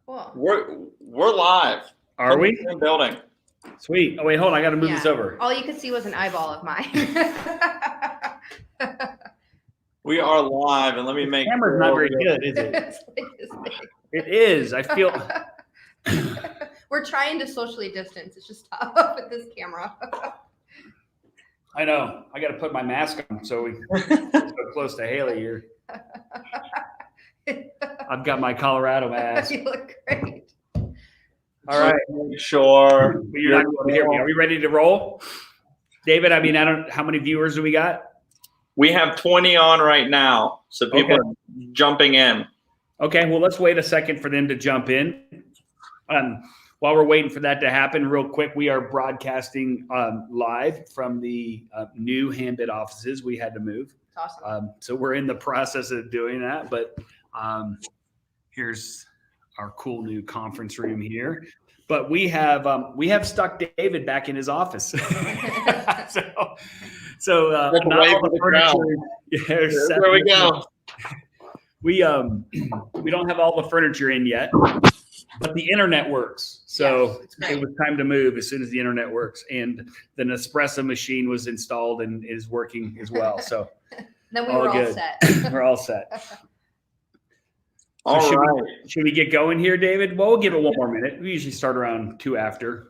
Cool. We're live. Are we? Building. Sweet. Oh wait, hold on. I got to move this over. All you could see was an eyeball of mine. We are live, and let me make. Camera's not very good, is it? It is. I feel. We're trying to socially distance. It's just tough with this camera. I know. I got to put my mask on so we so close to Haley here. I've got my Colorado mask. You look great. All right. Sure. But you're not going to hear me. Are we ready to roll? David, I mean, how many viewers do we got? We have 20 on right now, so people are jumping in. Okay, well, let's wait a second for them to jump in. While we're waiting for that to happen, real quick, we are broadcasting live from the new Handbid offices. We had to move. Awesome. So we're in the process of doing that, but here's our cool new conference room here. But we have stuck David back in his office. so not all the furniture. There we go. We don't have all the furniture in yet, but the internet works. So it was time to move as soon as the internet works, and the Nespresso machine was installed and is working as well. So then we were all set. We're all set. So should we get going here, David? Well, we'll give it one more minute. We usually start around 2 after.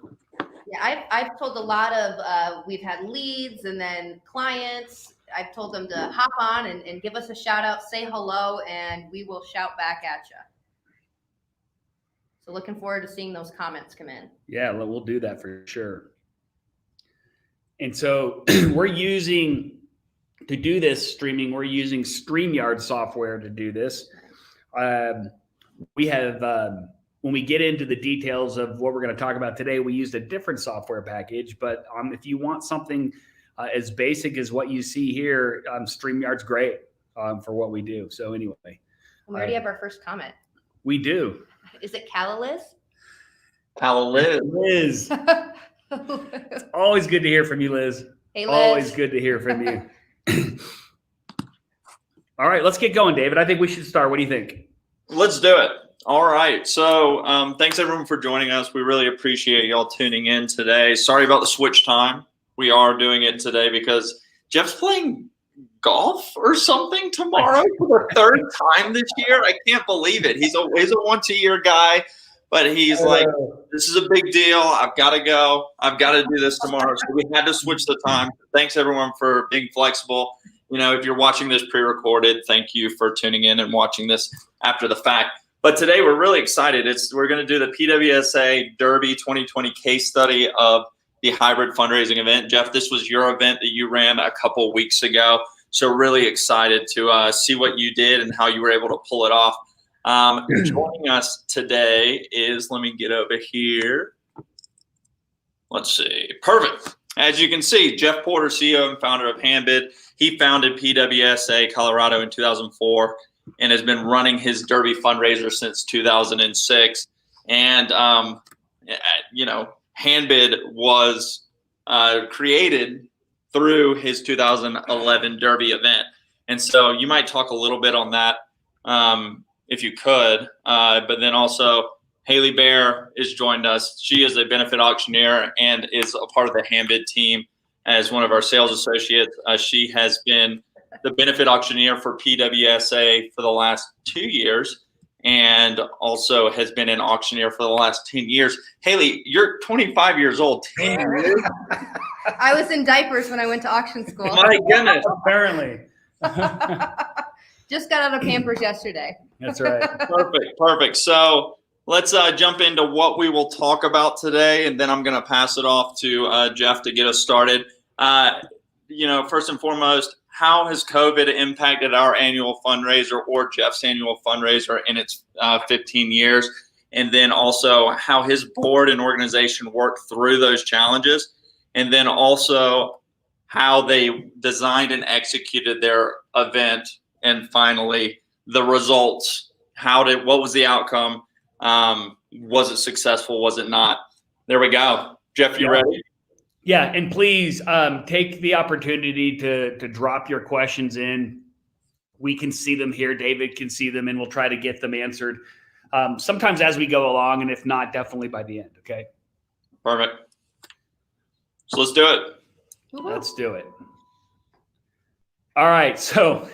Yeah, I've told a lot of we've had leads and then clients. I've told them to hop on and give us a shout out, say hello, and we will shout back at you. So looking forward to seeing those comments come in. Yeah, we'll do that for sure. And so we're using StreamYard software to do this. We have, when we get into the details of what we're going to talk about today, we used a different software package, but if you want something as basic as what you see here, StreamYard's great for what we do. So anyway. We already have our first comment. We do. Is it Calaliz? Liz. It's always good to hear from you, Liz. Hey, Liz. Always good to hear from you. All right, let's get going, David. I think we should start. What do you think? Let's do it. All right. So thanks, everyone, for joining us. We really appreciate y'all tuning in today. Sorry about the switch time. We are doing it today because Jeff's playing golf or something tomorrow for the third time this year. I can't believe it. He's a once-a-year guy, but he's like, this is a big deal. I've got to go. I've got to do this tomorrow. So we had to switch the time. Thanks, everyone, for being flexible. You know, if you're watching this pre-recorded, thank you for tuning in and watching this after the fact. But today we're really excited. We're going to do the PWSA Derby 2020 case study of the hybrid fundraising event. Jeff, this was your event that you ran a couple weeks ago. So really excited to see what you did and how you were able to pull it off. Joining us today is, let me get over here. Let's see. Perfect. As you can see, Jeff Porter, CEO and founder of Handbid. He founded PWSA Colorado in 2004 and has been running his Derby fundraiser since 2006. And, Handbid was created through his 2011 Derby event. And so you might talk a little bit on that if you could. But then also Haley Bear has joined us. She is a benefit auctioneer and is a part of the Handbid team as one of our sales associates. She has been the benefit auctioneer for PWSA for the last 2 years and also has been an auctioneer for the last 10 years. Haley, you're 25 years old. 10 years? I was in diapers when I went to auction school. My goodness. Apparently. Just got out of Pampers yesterday. That's right. Perfect. So let's jump into what we will talk about today, and then I'm going to pass it off to Jeff to get us started. First and foremost, how has COVID impacted our annual fundraiser or Jeff's annual fundraiser in its 15 years? And then also how his board and organization worked through those challenges. And then also how they designed and executed their event. And finally, the results. What was the outcome? Was it successful? Was it not? There we go. Jeff, you ready? Yeah, and please take the opportunity to drop your questions in. We can see them here. David can see them, and we'll try to get them answered. sometimes as we go along, and if not, definitely by the end. Okay. Perfect. So let's do it. Let's do it. All right. So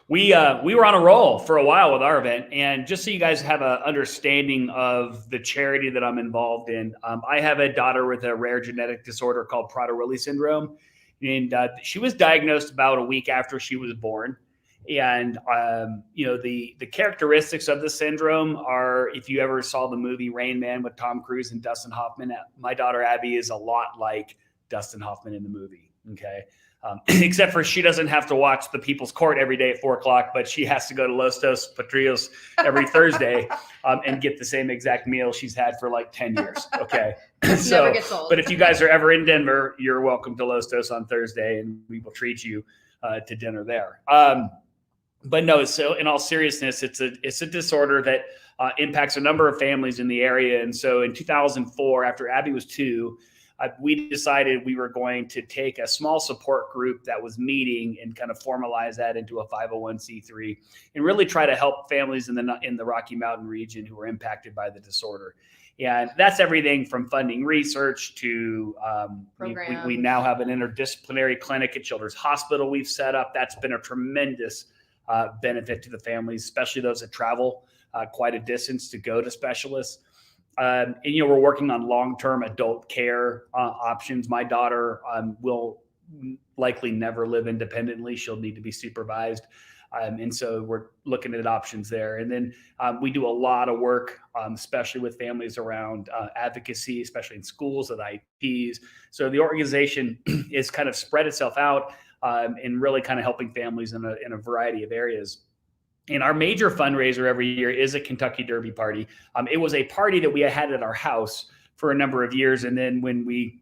we were on a roll for a while with our event, and just so you guys have an understanding of the charity that I'm involved in, I have a daughter with a rare genetic disorder called Prader-Willi syndrome, and she was diagnosed about a week after she was born. And the characteristics of the syndrome are, if you ever saw the movie Rain Man with Tom Cruise and Dustin Hoffman, my daughter Abby is a lot like Dustin Hoffman in the movie. Okay. Except for she doesn't have to watch The People's Court every day at 4:00, but she has to go to Los Dos Patrios every Thursday and get the same exact meal she's had for like 10 years. Okay. So, never gets old. but if you guys are ever in Denver, you're welcome to Los Dos on Thursday, and we will treat you to dinner there. But no, so in all seriousness, it's a disorder that impacts a number of families in the area. And so in 2004, after Abby was 2, we decided we were going to take a small support group that was meeting and kind of formalize that into a 501c3 and really try to help families in the Rocky Mountain region who were impacted by the disorder. And that's everything from funding research to we now have an interdisciplinary clinic at Children's Hospital we've set up. That's been a tremendous benefit to the families, especially those that travel quite a distance to go to specialists. And we're working on long-term adult care options. My daughter will likely never live independently. She'll need to be supervised. And so we're looking at options there. And then we do a lot of work, especially with families around advocacy, especially in schools with IEPs. So the organization is kind of spread itself out and really kind of helping families in a variety of areas. And our major fundraiser every year is a Kentucky Derby party. It was a party that we had at our house for a number of years. And then when we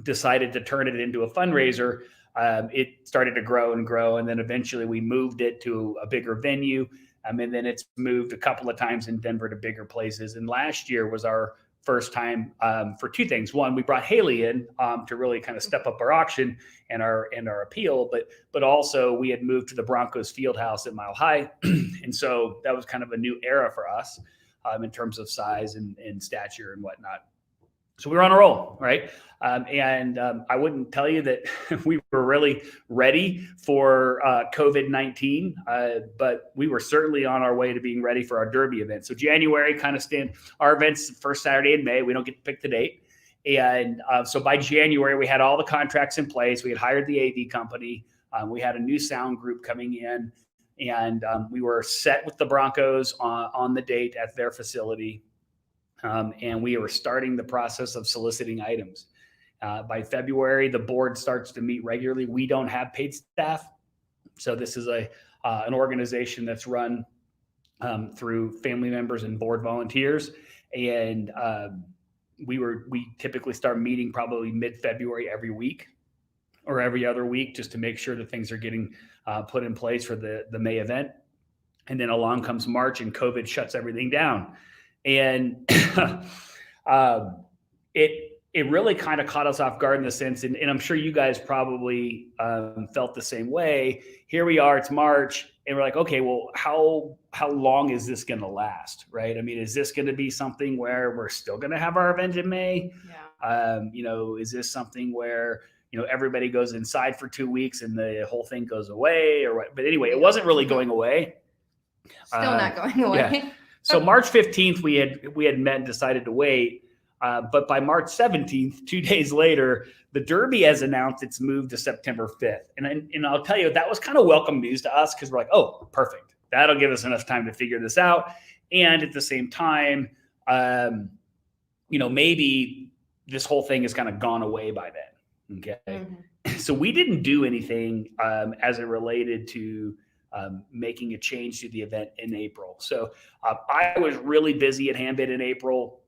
decided to turn it into a fundraiser, it started to grow and grow. And then eventually we moved it to a bigger venue. And then it's moved a couple of times in Denver to bigger places. And last year was our first time for 2 things. One, we brought Haley in to really kind of step up our auction and our appeal, but also we had moved to the Broncos field house at Mile High. And so that was kind of a new era for us in terms of size and stature and whatnot. So we were on a roll, right? I wouldn't tell you that we were really ready for COVID-19, but we were certainly on our way to being ready for our Derby event. So January our event's the first Saturday in May. We don't get to pick the date. And so by January, we had all the contracts in place. We had hired the AV company. We had a new sound group coming in, and we were set with the Broncos on the date at their facility. And we were starting the process of soliciting items. By February, the board starts to meet regularly. We don't have paid staff. So this is an organization that's run through family members and board volunteers. And we typically start meeting probably mid-February every week or every other week just to make sure that things are getting put in place for the May event. And then along comes March and COVID shuts everything down. And it really kind of caught us off guard in the sense, and I'm sure you guys probably felt the same way. Here we are, it's March, and we're like, okay, well, how long is this going to last, right? I mean, is this going to be something where we're still going to have our event in May? Yeah. Is this something where everybody goes inside for 2 weeks and the whole thing goes away, or what? But anyway, it wasn't really going away. Still not going away. Yeah. So March 15th, we had met and decided to wait. But by March 17th, 2 days later, the Derby has announced it's moved to September 5th. And I'll tell you, that was kind of welcome news to us because we're like, oh, perfect. That'll give us enough time to figure this out. And at the same time, maybe this whole thing has kind of gone away by then. Okay. Mm-hmm. So we didn't do anything as it related to making a change to the event in April. So I was really busy at Handbid in April.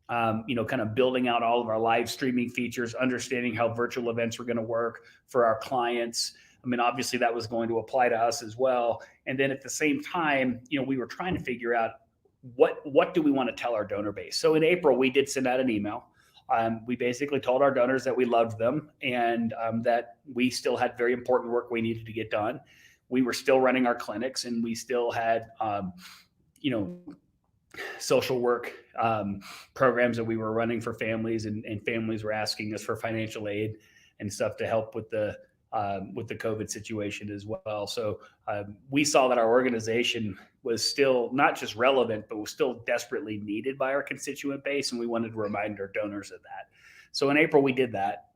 Kind of building out all of our live streaming features, understanding how virtual events were going to work for our clients. I mean, obviously that was going to apply to us as well. And then at the same time, we were trying to figure out what do we want to tell our donor base. So in April, we did send out an email. We basically told our donors that we loved them and that we still had very important work we needed to get done. We were still running our clinics and we still had, social work programs that we were running for families, and families were asking us for financial aid and stuff to help with the COVID situation as well. So we saw that our organization was still not just relevant, but was still desperately needed by our constituent base, and we wanted to remind our donors of that. So in April, we did that.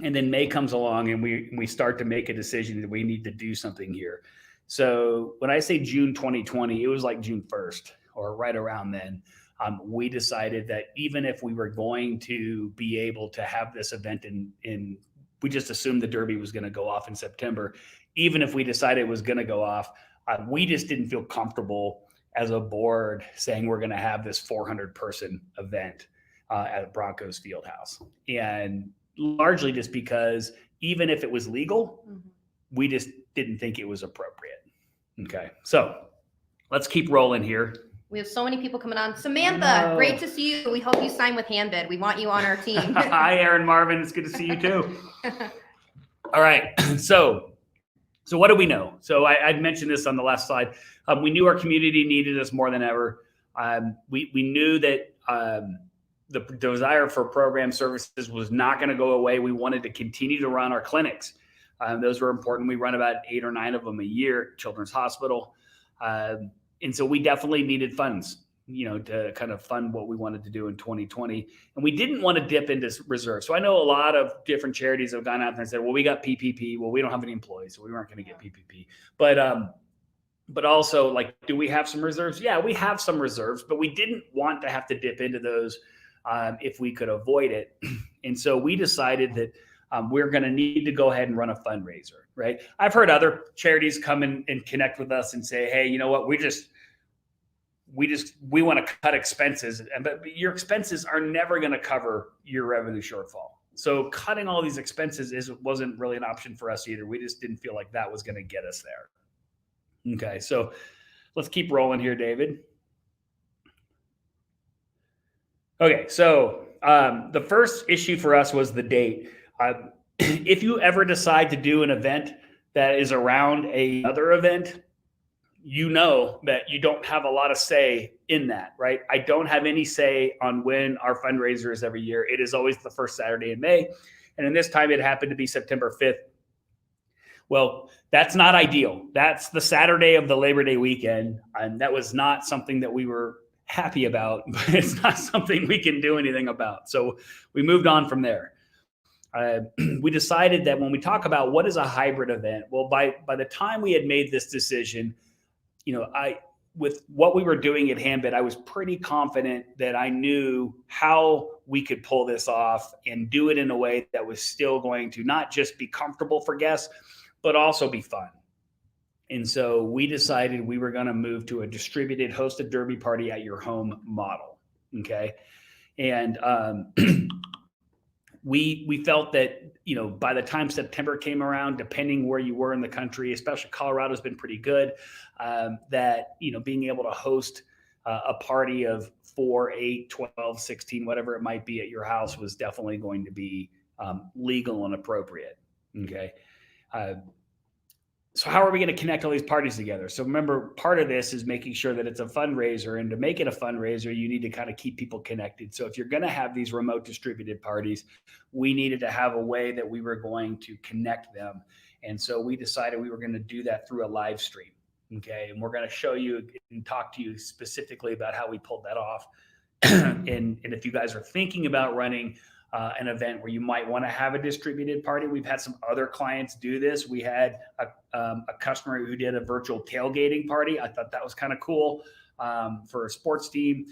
And then May comes along, and we start to make a decision that we need to do something here. So when I say June 2020, it was like June 1st or right around then. We decided that even if we were going to be able to have this event we just assumed the Derby was going to go off in September. Even if we decided it was going to go off, we just didn't feel comfortable as a board saying we're going to have this 400-person event at Broncos Fieldhouse. And largely just because even if it was legal, we just didn't think it was appropriate. Okay, so let's keep rolling here. We have so many people coming on. Samantha, great to see you. We hope you sign with Handbid. We want you on our team. Hi, Aaron Marvin. It's good to see you too. All right. So what do we know? So I'd mentioned this on the last slide. We knew our community needed us more than ever. We knew that the desire for program services was not going to go away. We wanted to continue to run our clinics. Those were important. We run about 8 or 9 of them a year at Children's Hospital. And so we definitely needed funds, to kind of fund what we wanted to do in 2020. And we didn't want to dip into reserve. So I know a lot of different charities have gone out there and said, well, we got PPP. Well, we don't have any employees, so we weren't going to get PPP. But also, like, do we have some reserves? Yeah, we have some reserves, but we didn't want to have to dip into those if we could avoid it. And so we decided that we're going to need to go ahead and run a fundraiser, right? I've heard other charities come and connect with us and say, hey, you know what? We want to cut expenses, but your expenses are never going to cover your revenue shortfall. So cutting all these expenses wasn't really an option for us either. We just didn't feel like that was going to get us there. Okay, so let's keep rolling here, David. Okay, so the first issue for us was the date. If you ever decide to do an event that is around another event, you know that you don't have a lot of say in that, right? I don't have any say on when our fundraiser is every year. It is always the first Saturday in May. And in this time, it happened to be September 5th. Well, that's not ideal. That's the Saturday of the Labor Day weekend. And that was not something that we were happy about, but it's not something we can do anything about. So we moved on from there. We decided that when we talk about what is a hybrid event, well, by the time we had made this decision, with what we were doing at Handbid, I was pretty confident that I knew how we could pull this off and do it in a way that was still going to not just be comfortable for guests, but also be fun. And so we decided we were going to move to a distributed hosted derby party at your home model. Okay. And we felt that, by the time September came around, depending where you were in the country, especially Colorado's been pretty good, that, being able to host a party of 4, 8, 12, 16, whatever it might be at your house was definitely going to be legal and appropriate. Okay. So how are we going to connect all these parties together? So remember, part of this is making sure that it's a fundraiser, and to make it a fundraiser, you need to kind of keep people connected. So if you're going to have these remote distributed parties, we needed to have a way that we were going to connect them. And so we decided we were going to do that through a live stream. Okay. And we're going to show you and talk to you specifically about how we pulled that off. And if you guys are thinking about running an event where you might want to have a distributed party, we've had some other clients do this. We had a customer who did a virtual tailgating party. I thought that was kind of cool for a sports team.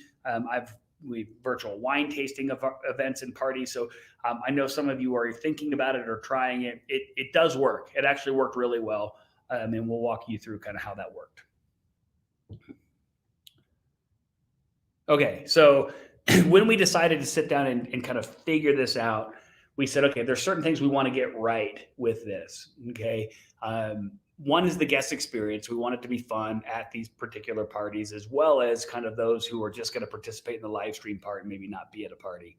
We virtual wine tasting of events and parties. So I know some of you are thinking about it or trying it. It does work. It actually worked really well. And we'll walk you through kind of how that worked. Okay, so when we decided to sit down and kind of figure this out, we said, okay, there's certain things we want to get right with this. Okay. One is the guest experience. We want it to be fun at these particular parties, as well as kind of those who are just going to participate in the live stream part and maybe not be at a party.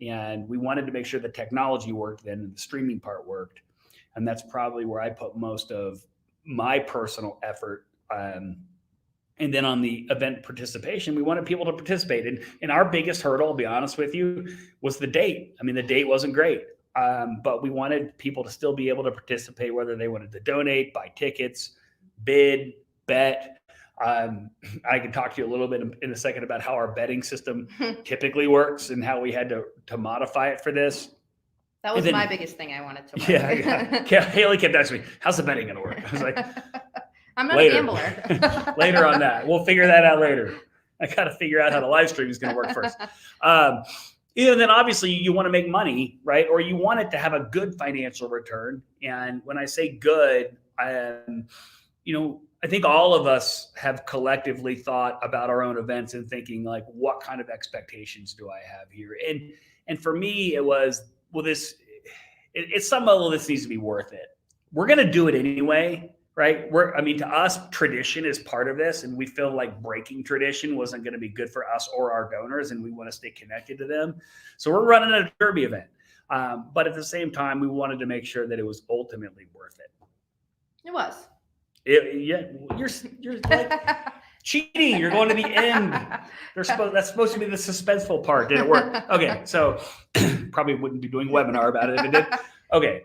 And we wanted to make sure the technology worked then and the streaming part worked. And that's probably where I put most of my personal effort And then on the event participation, we wanted people to participate. And our biggest hurdle, I'll be honest with you, was the date. I mean, the date wasn't great, but we wanted people to still be able to participate, whether they wanted to donate, buy tickets, bid, bet. I can talk to you a little bit in a second about how our betting system typically works and how we had to modify it for this. That was my biggest thing I wanted to work. Yeah. Haley kept asking me, how's the betting going to work? I was like, I'm not a gambler. Later on that. We'll figure that out later. I got to figure out how the live stream is going to work first. Then obviously you want to make money, right? Or you want it to have a good financial return. And when I say good, I think all of us have collectively thought about our own events and thinking like, what kind of expectations do I have here? And for me, it was, it's some level this needs to be worth it. We're going to do it anyway. Right. To us, tradition is part of this, and we feel like breaking tradition wasn't going to be good for us or our donors, and we want to stay connected to them. So we're running a derby event. But at the same time, we wanted to make sure that it was ultimately worth it. It was. You're like cheating. You're going to the end. That's supposed to be the suspenseful part. Did it work? Okay. So probably wouldn't be doing a webinar about it if it did. Okay.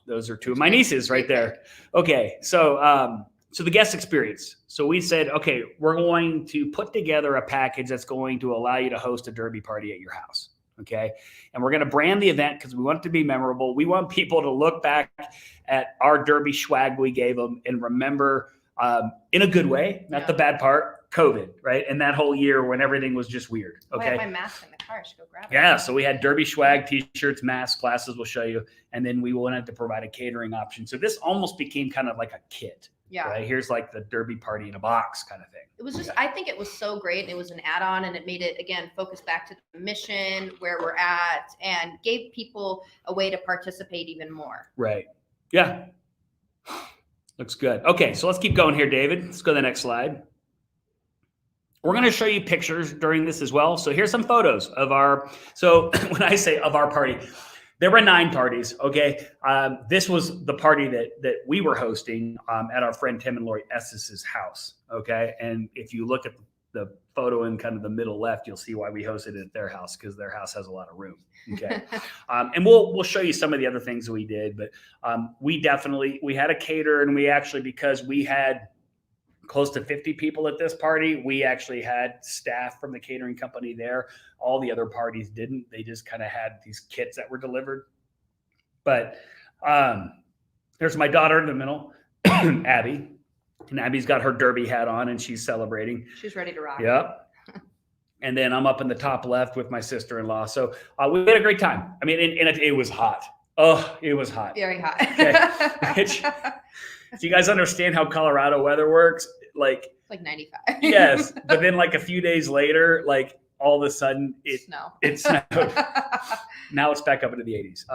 Those are two of my nieces right there. Okay. So the guest experience. So we said, okay, we're going to put together a package that's going to allow you to host a derby party at your house. Okay. And we're going to brand the event because we want it to be memorable. We want people to look back at our derby swag we gave them and remember in a good way, not the bad part, COVID, right? And that whole year when everything was just weird. Okay. I have my mask in the car. I should go grab it. Yeah. So we had derby swag, t-shirts, masks, glasses, we'll show you. And then we wanted to provide a catering option. So this almost became kind of like a kit. Yeah. Right? Here's like the derby party in a box kind of thing. It was just, I think it was so great. And it was an add-on, and it made it, again, focus back to the mission, where we're at, and gave people a way to participate even more. Right. Yeah. Looks good. Okay. So let's keep going here, David. Let's go to the next slide. We're going to show you pictures during this as well. So here's some photos of so when I say of our party, there were 9 parties. Okay. This was the party that we were hosting at our friend Tim and Lori Esses's house. Okay. And if you look at the photo in kind of the middle left, you'll see why we hosted it at their house, because their house has a lot of room. Okay. And we'll show you some of the other things that we did, but we had a caterer, and we actually, because we had close to 50 people at this party, we actually had staff from the catering company there. All the other parties didn't. They just kind of had these kits that were delivered. But there's my daughter in the middle, Abby. And Abby's got her derby hat on, and she's celebrating. She's ready to rock. Yep. And then I'm up in the top left with my sister-in-law. So we had a great time. I mean, and it was hot. Oh, it was hot. Very hot. Okay. Do you guys understand how Colorado weather works? Like 95. Yes. But then like a few days later, like all of a sudden it snowed. Now it's back up into the 80s.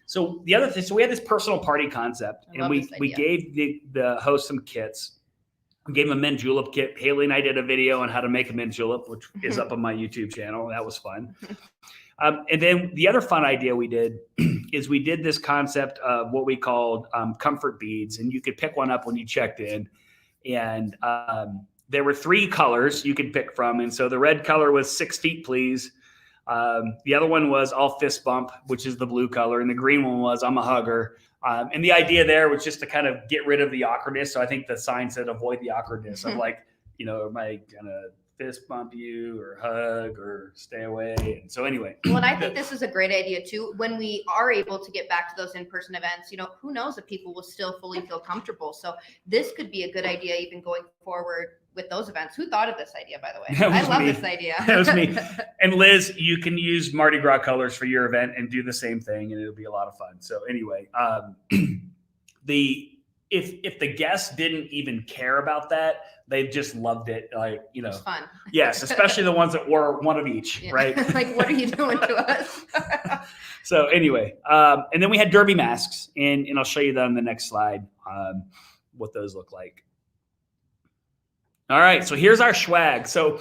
So the other thing, so we had this personal party concept, and we gave the host some kits. We gave him a mint julep kit. Haley and I did a video on how to make a mint julep, which is up on my YouTube channel. That was fun. And then the other fun idea we did is we did this concept of what we called comfort beads, and you could pick one up when you checked in. And there were 3 colors you could pick from. And so the red color was 6 feet, please. The other one was I'll fist bump, which is the blue color. And the green one was I'm a hugger. And the idea there was just to kind of get rid of the awkwardness. So I think the sign said avoid the awkwardness of like, am I going to fist bump you or hug or stay away? And so anyway. Well, and I think this is a great idea too. When we are able to get back to those in-person events, who knows if people will still fully feel comfortable. So this could be a good idea even going forward with those events. Who thought of this idea, by the way? I love this idea. That was me. And Liz, you can use Mardi Gras colors for your event and do the same thing, and it'll be a lot of fun. So anyway, if the guests didn't even care about that, they just loved it. Like, It's fun. Yes, especially the ones that wore one of each, right? Like, what are you doing to us? So anyway, and then we had derby masks, and I'll show you that on the next slide, what those look like. All right, so here's our swag. So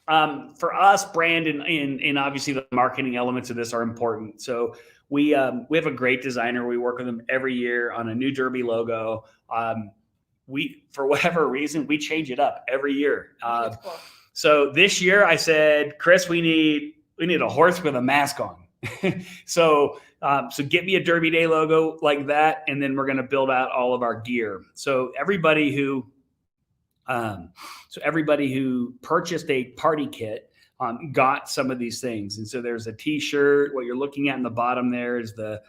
for us, brand and obviously the marketing elements of this are important. So we have a great designer. We work with them every year on a new derby logo. for whatever reason, we change it up every year. That's cool. So this year I said, Chris, we need a horse with a mask on. So get me a Derby Day logo like that, and then we're going to build out all of our gear. So everybody who purchased a party kit got some of these things. And so there's a T-shirt. What you're looking at in the bottom there is the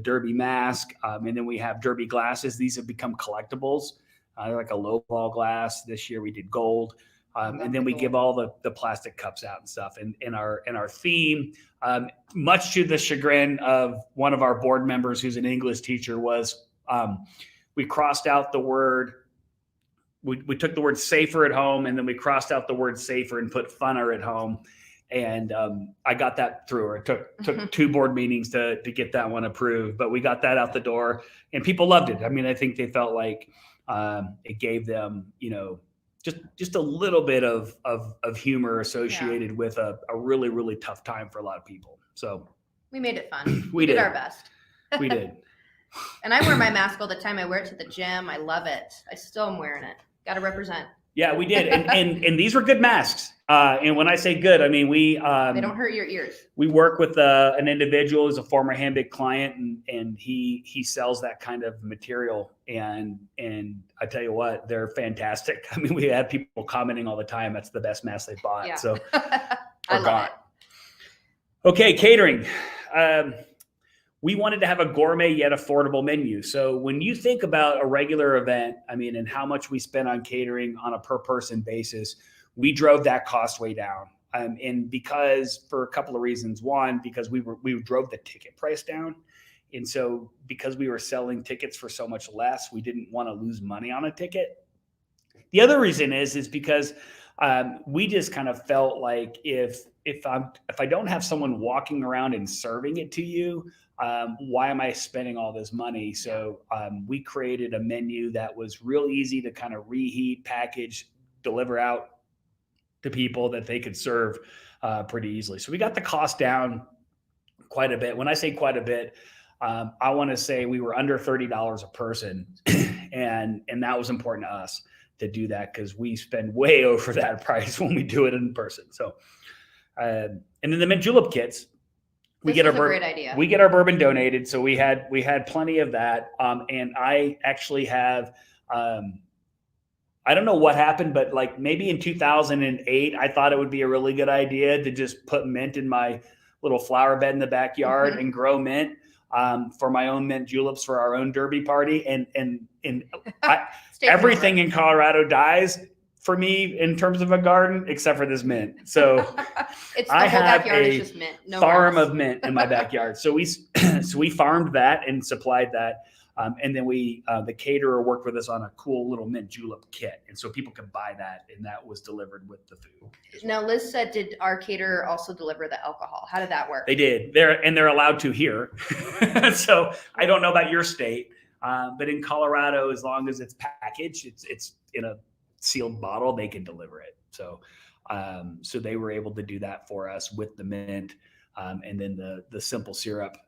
Derby mask, and then we have Derby glasses. These have become collectibles, like a low ball glass. This year we did gold. And then we give all the plastic cups out and stuff. And in our theme, much to the chagrin of one of our board members who's an English teacher, was we crossed out the word. We took the word safer at home, and then we crossed out the word safer and put funner at home. And I got that through her. It took 2 board meetings to get that one approved, but we got that out the door, and people loved it. I mean, I think they felt like it gave them, just a little bit of humor associated with a really, really tough time for a lot of people. So we made it fun. We did our best. We did. And I wear my mask all the time. I wear it to the gym. I love it. I still am wearing it. Got to represent. Yeah, we did. And these were good masks. And when I say good, I mean, they don't hurt your ears. We work with an individual who's a former Handbid client, and he sells that kind of material. And I tell you what, they're fantastic. I mean, we have people commenting all the time, that's the best mask they bought. Yeah. So I love it. Okay, catering. We wanted to have a gourmet yet affordable menu. So when you think about a regular event, I mean, and how much we spend on catering on a per person basis, we drove that cost way down. And because for a couple of reasons. One, because we drove the ticket price down. And so because we were selling tickets for so much less, we didn't want to lose money on a ticket. The other reason is because we just kind of felt like if I don't have someone walking around and serving it to you, why am I spending all this money? So we created a menu that was real easy to kind of reheat, package, deliver out to people that they could serve pretty easily. So we got the cost down quite a bit. When I say quite a bit, I want to say we were under $30 a person, and that was important to us to do that because we spend way over that price when we do it in person. So, and then the mint julep kits. We get our bourbon donated. So we had plenty of that. And I actually have, I don't know what happened, but like maybe in 2008, I thought it would be a really good idea to just put mint in my little flower bed in the backyard and grow mint for my own mint juleps for our own Derby party. And everything in Colorado dies for me in terms of a garden, except for this mint. So it's the whole backyard is just mint. No farm grass. of mint in my backyard. So we farmed that and supplied that. And then the caterer worked with us on a cool little mint julep kit. And so people could buy that, and that was delivered with the food. Now, Liz said, did our caterer also deliver the alcohol? How did that work? They did. They're allowed to here. So I don't know about your state, but in Colorado, as long as it's packaged, it's in a sealed bottle, they can deliver it. So they were able to do that for us with the mint, and then the simple syrup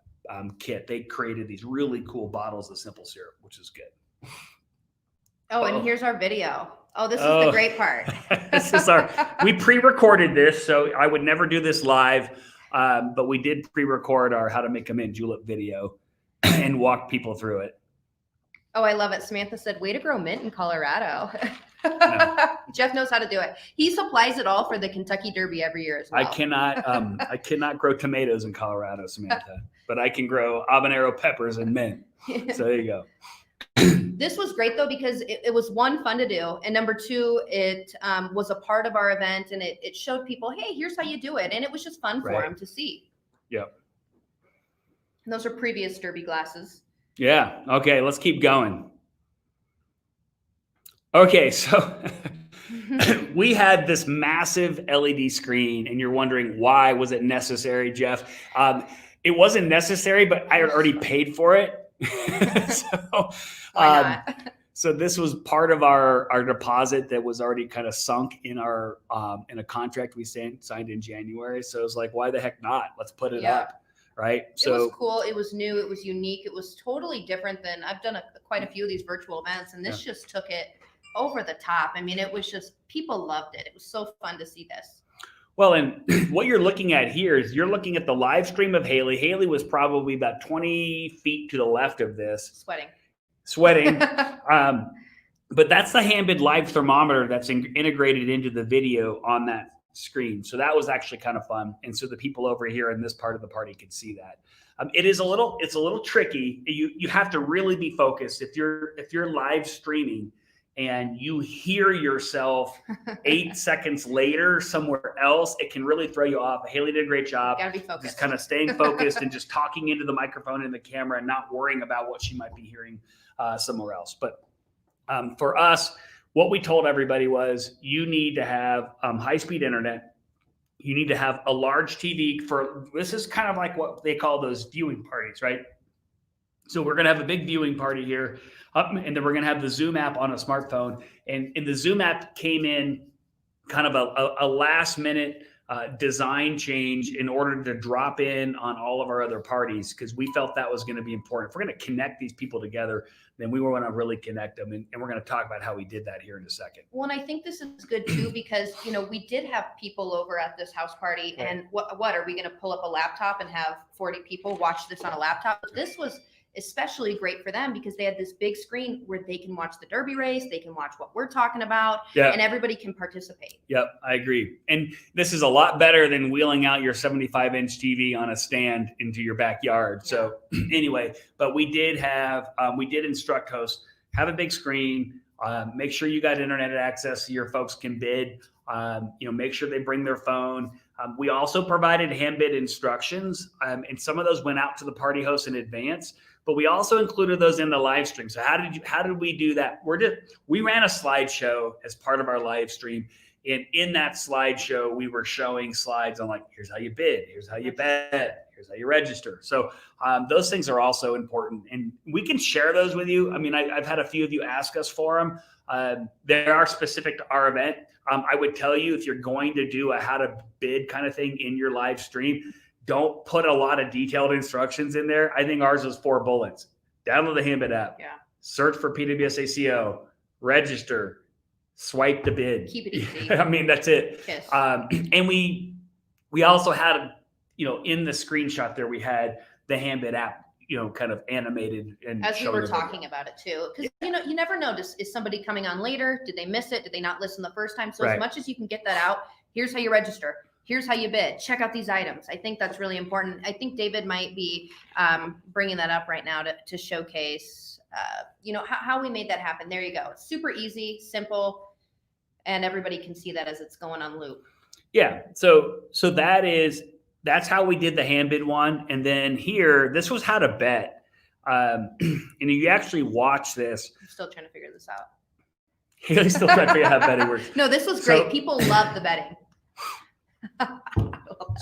kit. They created these really cool bottles of simple syrup, which is good. And here's our video. This is the great part. This is we pre-recorded this, so I would never do this live, but we did pre-record our how to make a mint julep video and walk people through it. I love it. Samantha said, way to grow mint in Colorado. No. Jeff knows how to do it. He supplies it all for the Kentucky Derby every year as well. I cannot grow tomatoes in Colorado, Samantha, but I can grow habanero peppers and mint. So there you go. This was great though, because it was one, fun to do. And number two, it was a part of our event, and it showed people, hey, here's how you do it. And it was just fun for them to see. Yep. And those are previous Derby glasses. Yeah. Okay. Let's keep going. Okay. So we had this massive LED screen, and you're wondering, why was it necessary, Jeff? It wasn't necessary, but I had already paid for it. So this was part of our deposit that was already kind of sunk in in a contract we signed in January. So it was like, why the heck not? Let's put it up. right? It was cool. It was new. It was unique. It was totally different than I've done quite a few of these virtual events, and this just took it over the top. I mean, it was just, people loved it. It was so fun to see this. Well, and what you're looking at here is you're looking at the live stream of Haley. Haley was probably about 20 feet to the left of this. Sweating. But that's the Handbid live thermometer that's integrated into the video on that screen. So that was actually kind of fun. And so the people over here in this part of the party could see that. It's a little tricky. You have to really be focused. If you're live streaming and you hear yourself 8 seconds later somewhere else, it can really throw you off. Haley did a great job. Gotta be focused. Just kind of staying focused and just talking into the microphone and the camera and not worrying about what she might be hearing somewhere else. But for us, what we told everybody was you need to have high-speed internet. You need to have a large TV this is kind of like what they call those viewing parties, right? So we're going to have a big viewing party here, and then we're going to have the Zoom app on a smartphone. And the Zoom app came in kind of a last-minute design change in order to drop in on all of our other parties, because we felt that was going to be important. If we're going to connect these people together, then we want to really connect them. And we're going to talk about how we did that here in a second. Well, and I think this is good too, because, we did have people over at this house party, right. And what are we going to pull up a laptop and have 40 people watch this on a laptop? This was especially great for them because they had this big screen where they can watch the Derby race, they can watch what we're talking about, and everybody can participate. Yep, I agree. And this is a lot better than wheeling out your 75-inch TV on a stand into your backyard. Yeah. So anyway, but we did instruct hosts, have a big screen, make sure you got internet access so your folks can bid, make sure they bring their phone. We also provided Handbid instructions, and some of those went out to the party hosts in advance, but we also included those in the live stream. So how did we do that? We ran a slideshow as part of our live stream. And in that slideshow, we were showing slides on here's how you bid, here's how you bet, here's how you register. So those things are also important, and we can share those with you. I mean, I've had a few of you ask us for them. They are specific to our event. I would tell you, if you're going to do a how to bid kind of thing in your live stream, don't put a lot of detailed instructions in there. I think ours was 4 bullets. Download the Handbid app. Yeah. Search for PWSACO. Register. Swipe the bid. Keep it easy. I mean, that's it. Yes. And we also had, in the screenshot there, we had the Handbid app, kind of animated and as we were talking about it too, because you never know, is somebody coming on later? Did they miss it? Did they not listen the first time? So as much as you can get that out, here's how you register. Here's how you bid. Check out these items. I think that's really important. I think David might be bringing that up right now to showcase, how we made that happen. There you go. It's super easy, simple, and everybody can see that as it's going on loop. Yeah. So that's how we did the Handbid one. And then here, this was how to bet. And you actually watch this. I'm still trying to figure this out. Haley's still trying to figure out how betting works. No, this was great. People love the betting.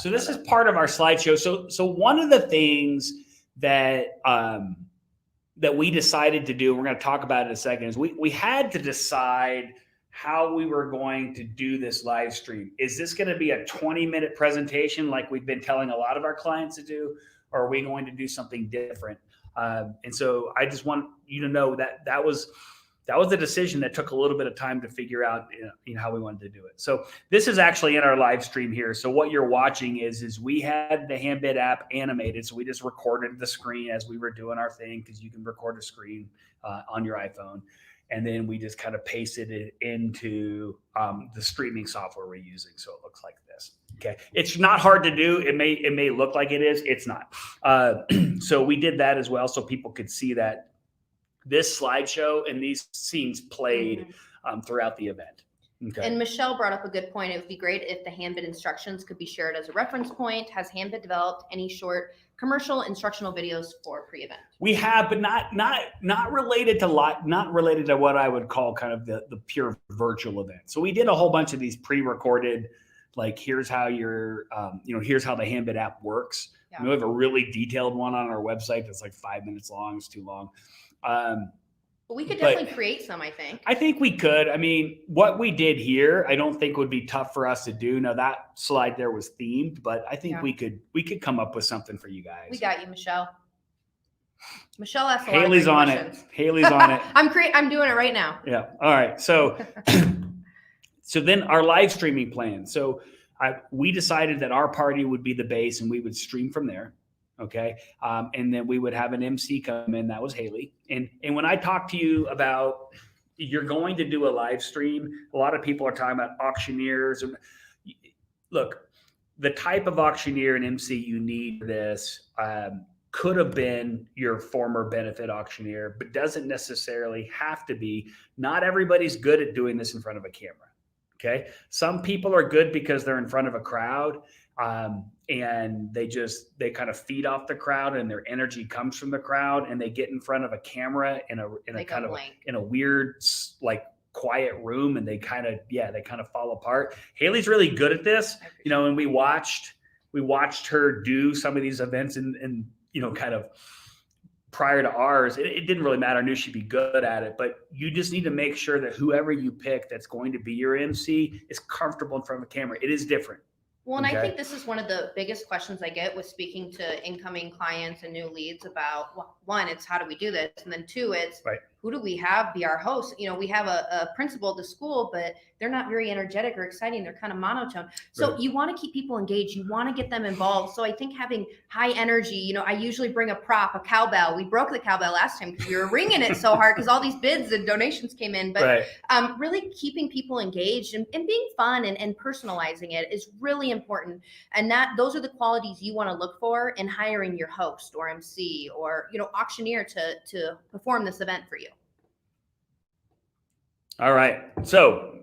So this is part of our slideshow. So one of the things that we decided to do, we're going to talk about it in a second, is we had to decide how we were going to do this live stream. Is this going to be a 20-minute presentation like we've been telling a lot of our clients to do, or are we going to do something different? And so I just want you to know that was a decision that took a little bit of time to figure out how we wanted to do it. So this is actually in our live stream here. So what you're watching is we had the Handbid app animated. So we just recorded the screen as we were doing our thing, because you can record a screen on your iPhone. And then we just kind of pasted it into the streaming software we're using. So it looks like this. Okay. It's not hard to do. It may look like it is. It's not. So we did that as well, so people could see that this slideshow and these scenes played throughout the event. Okay. And Michelle brought up a good point. It would be great if the Handbid instructions could be shared as a reference point. Has Handbid developed any short commercial instructional videos for pre-event? We have, but not related to what I would call kind of the pure virtual event. So we did a whole bunch of these pre-recorded, like here's how here's how the Handbid app works. Yeah. We have a really detailed one on our website that's like 5 minutes long. It's too long. But we could definitely create some, I think. I think we could. I mean, what we did here, I don't think would be tough for us to do. Now that slide there was themed, but I think we could come up with something for you guys. We got you, Michelle. Michelle asked a Haley's lot on of great questions. it. Haley's on it. I'm doing it right now. Yeah. All right. So, so then our live streaming plan. So we decided that our party would be the base and we would stream from there. Okay. And then we would have an MC come in. That was Haley. And when I talk to you about you're going to do a live stream, a lot of people are talking about auctioneers. Look, the type of auctioneer and MC you need for this could have been your former benefit auctioneer, but doesn't necessarily have to be. Not everybody's good at doing this in front of a camera. Okay. Some people are good because they're in front of a crowd. And they kind of feed off the crowd and their energy comes from the crowd and they get in front of a camera in a weird, like quiet room and they kind of fall apart. Haley's really good at this, and we watched her do some of these events and kind of prior to ours, it didn't really matter. I knew she'd be good at it, but you just need to make sure that whoever you pick that's going to be your MC is comfortable in front of a camera. It is different. Well, and I think this is one of the biggest questions I get with speaking to incoming clients and new leads about, well, one, it's how do we do this? And then two, it's who do we have be our host? We have a principal at the school, but they're not very energetic or exciting. They're kind of monotone. So you want to keep people engaged. You want to get them involved. So I think having high energy, I usually bring a prop, a cowbell. We broke the cowbell last time because we were ringing it so hard because all these bids and donations came in. But really keeping people engaged and being fun and personalizing it is really important. And those are the qualities you want to look for in hiring your host or MC or, auctioneer to perform this event for you. All right. So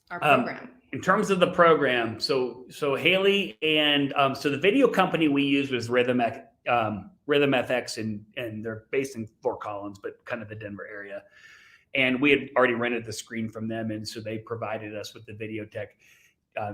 our program. In terms of the program, so Haley and so the video company we used was Rhythm FX, and they're based in Fort Collins, but kind of the Denver area. And we had already rented the screen from them, and so they provided us with the video tech.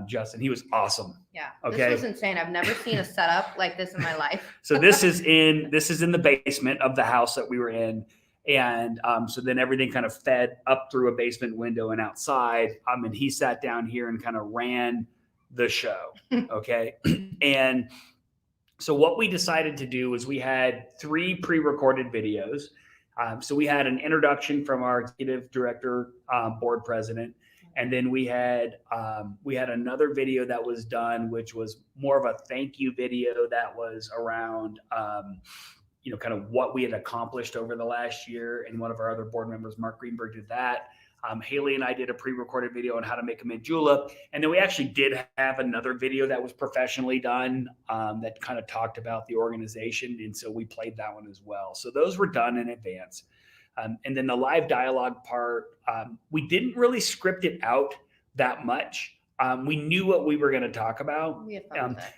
Justin, he was awesome. Yeah. Okay. This was insane. I've never seen a setup like this in my life. So this is in the basement of the house that we were in. And so then everything kind of fed up through a basement window and outside. And he sat down here and kind of ran the show. Okay. And so what we decided to do was we had 3 pre-recorded videos. So we had an introduction from our executive director, board president. And then we had another video that was done, which was more of a thank you video that was around, kind of what we had accomplished over the last year. And one of our other board members, Mark Greenberg, did that. Haley and I did a pre-recorded video on how to make a mint julep. And then we actually did have another video that was professionally done that kind of talked about the organization. And so we played that one as well. So those were done in advance. And then the live dialogue part, we didn't really script it out that much. We knew what we were going to talk about.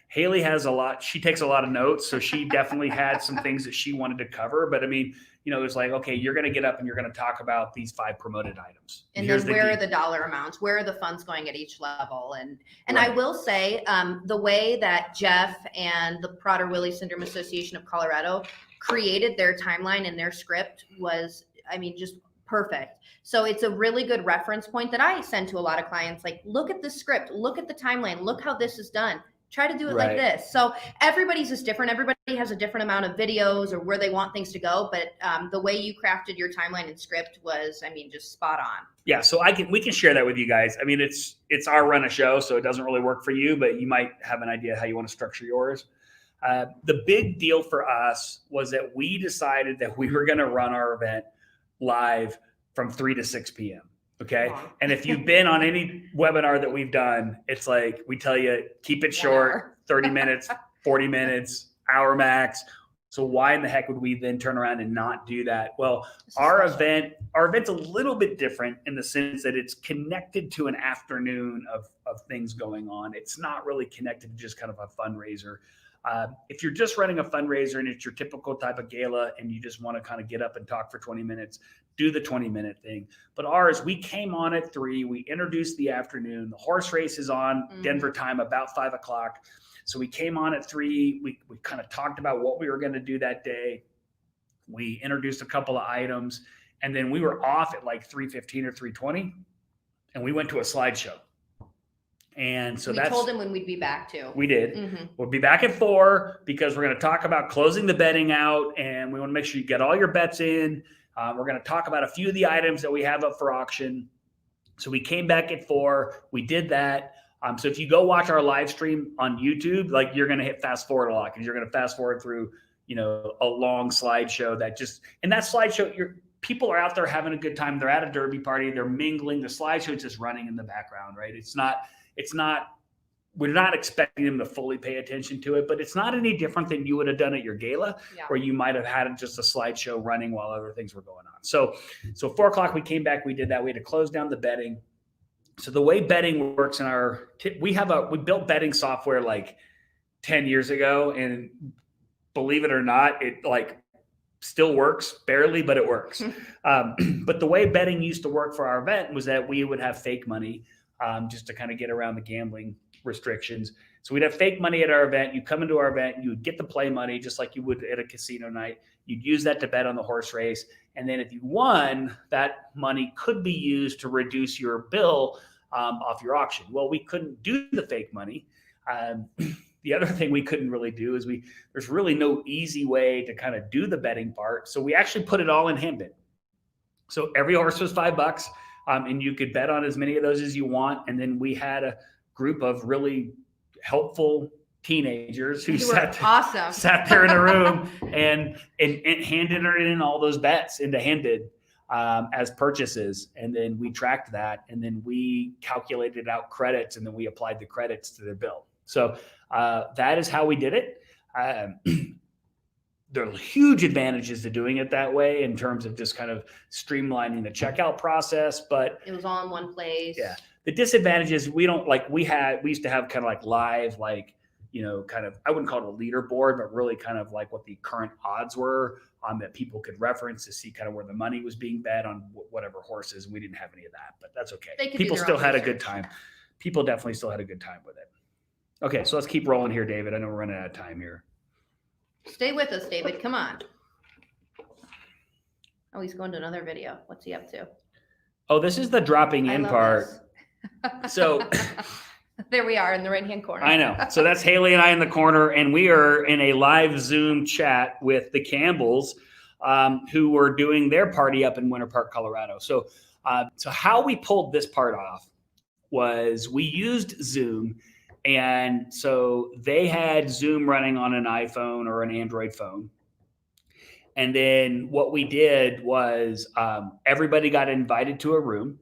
Haley has she takes a lot of notes. So she definitely had some things that she wanted to cover. But I mean, it was like, okay, you're going to get up and you're going to talk about these 5 promoted items. And then where are the dollar amounts? Where are the funds going at each level? And I will say the way that Jeff and the Prader Willi Syndrome Association of Colorado created their timeline and their script was, just perfect. So it's a really good reference point that I send to a lot of clients. Like, look at the script, look at the timeline, look how this is done. Try to do it like this. So everybody's just different. Everybody has a different amount of videos or where they want things to go. But the way you crafted your timeline and script was, just spot on. Yeah. So we can share that with you guys. It's our run a show, so it doesn't really work for you, but you might have an idea how you want to structure yours. The big deal for us was that we decided that we were going to run our event live from 3 to 6 p.m. Okay. And if you've been on any webinar that we've done, it's like, we tell you, keep it short, 30 minutes, 40 minutes, hour max. So why in the heck would we then turn around and not do that? Well, our event's a little bit different in the sense that it's connected to an afternoon of things going on. It's not really connected to just kind of a fundraiser. If you're just running a fundraiser and it's your typical type of gala and you just want to kind of get up and talk for 20 minutes, do the 20-minute thing. But ours, we came on at 3, we introduced the afternoon. The horse race is on Denver time about 5 o'clock. So we came on at 3, we kind of talked about what we were going to do that day. We introduced a couple of items. And then we were off at like 3:15 or 3:20, and we went to a slideshow. And so we told him when we'd be back too. We did. Mm-hmm. We'll be back at 4 because we're going to talk about closing the betting out, and we want to make sure you get all your bets in. We're going to talk about a few of the items that we have up for auction. So we came back at 4. We did that. So if you go watch our live stream on YouTube, like you're going to hit fast forward a lot because you're going to fast forward through, a long slideshow and that slideshow, people are out there having a good time. They're at a derby party. They're mingling. The slideshow is just running in the background, right? We're not expecting them to fully pay attention to it, but it's not any different than you would have done at your gala, where you might have had just a slideshow running while other things were going on. So 4 o'clock, we came back, we did that. We had to close down the betting. So the way betting works we built betting software like 10 years ago, and believe it or not, it like still works barely, but it works. But the way betting used to work for our event was that we would have fake money just to kind of get around the gambling restrictions. So we'd have fake money at our event. You come into our event, you would get the play money just like you would at a casino night. You'd use that to bet on the horse race. And then if you won, that money could be used to reduce your bill off your auction. Well, we couldn't do the fake money. The other thing we couldn't really do is there's really no easy way to kind of do the betting part. So we actually put it all in Handbid. So every horse was $5, and you could bet on as many of those as you want. And then we had a group of really helpful teenagers who sat there in a room and handed in all those bets into Handbid as purchases. And then we tracked that, and then we calculated out credits, and then we applied the credits to their bill. So that is how we did it. There are huge advantages to doing it that way in terms of just kind of streamlining the checkout process, but it was all in one place. Yeah. The disadvantages, we used to have kind of like live, kind of, I wouldn't call it a leaderboard, but really kind of like what the current odds were that people could reference to see kind of where the money was being bet on whatever horses. We didn't have any of that, but that's okay. People still had a good time. People definitely still had a good time with it. Okay, so let's keep rolling here, David. I know we're running out of time here. Stay with us, David. Come on. Oh, he's going to another video. What's he up to? Oh, this is the dropping in part. So there we are in the right-hand corner. I know. So that's Haley and I in the corner, and we are in a live Zoom chat with the Campbells, who were doing their party up in Winter Park, Colorado. So how we pulled this part off was we used Zoom. And so they had Zoom running on an iPhone or an Android phone. And then what we did was everybody got invited to a room,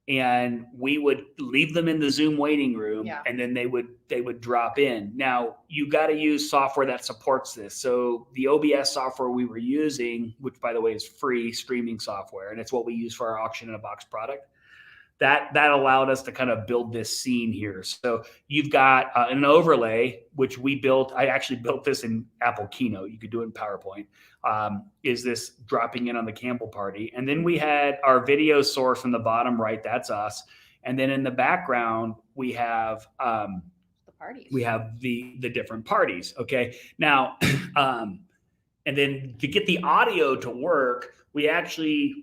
and we would leave them in the Zoom waiting room, and then they would drop in. Now, you got to use software that supports this. So the OBS software we were using, which by the way is free streaming software, and it's what we use for our auction in a box product. That allowed us to kind of build this scene here. So you've got an overlay, which we built. I actually built this in Apple Keynote. You could do it in PowerPoint. Is this dropping in on the Campbell party? And then we had our video source in the bottom right. That's us. And then in the background, we have the parties. We have the different parties. Okay. Now, and then to get the audio to work, we actually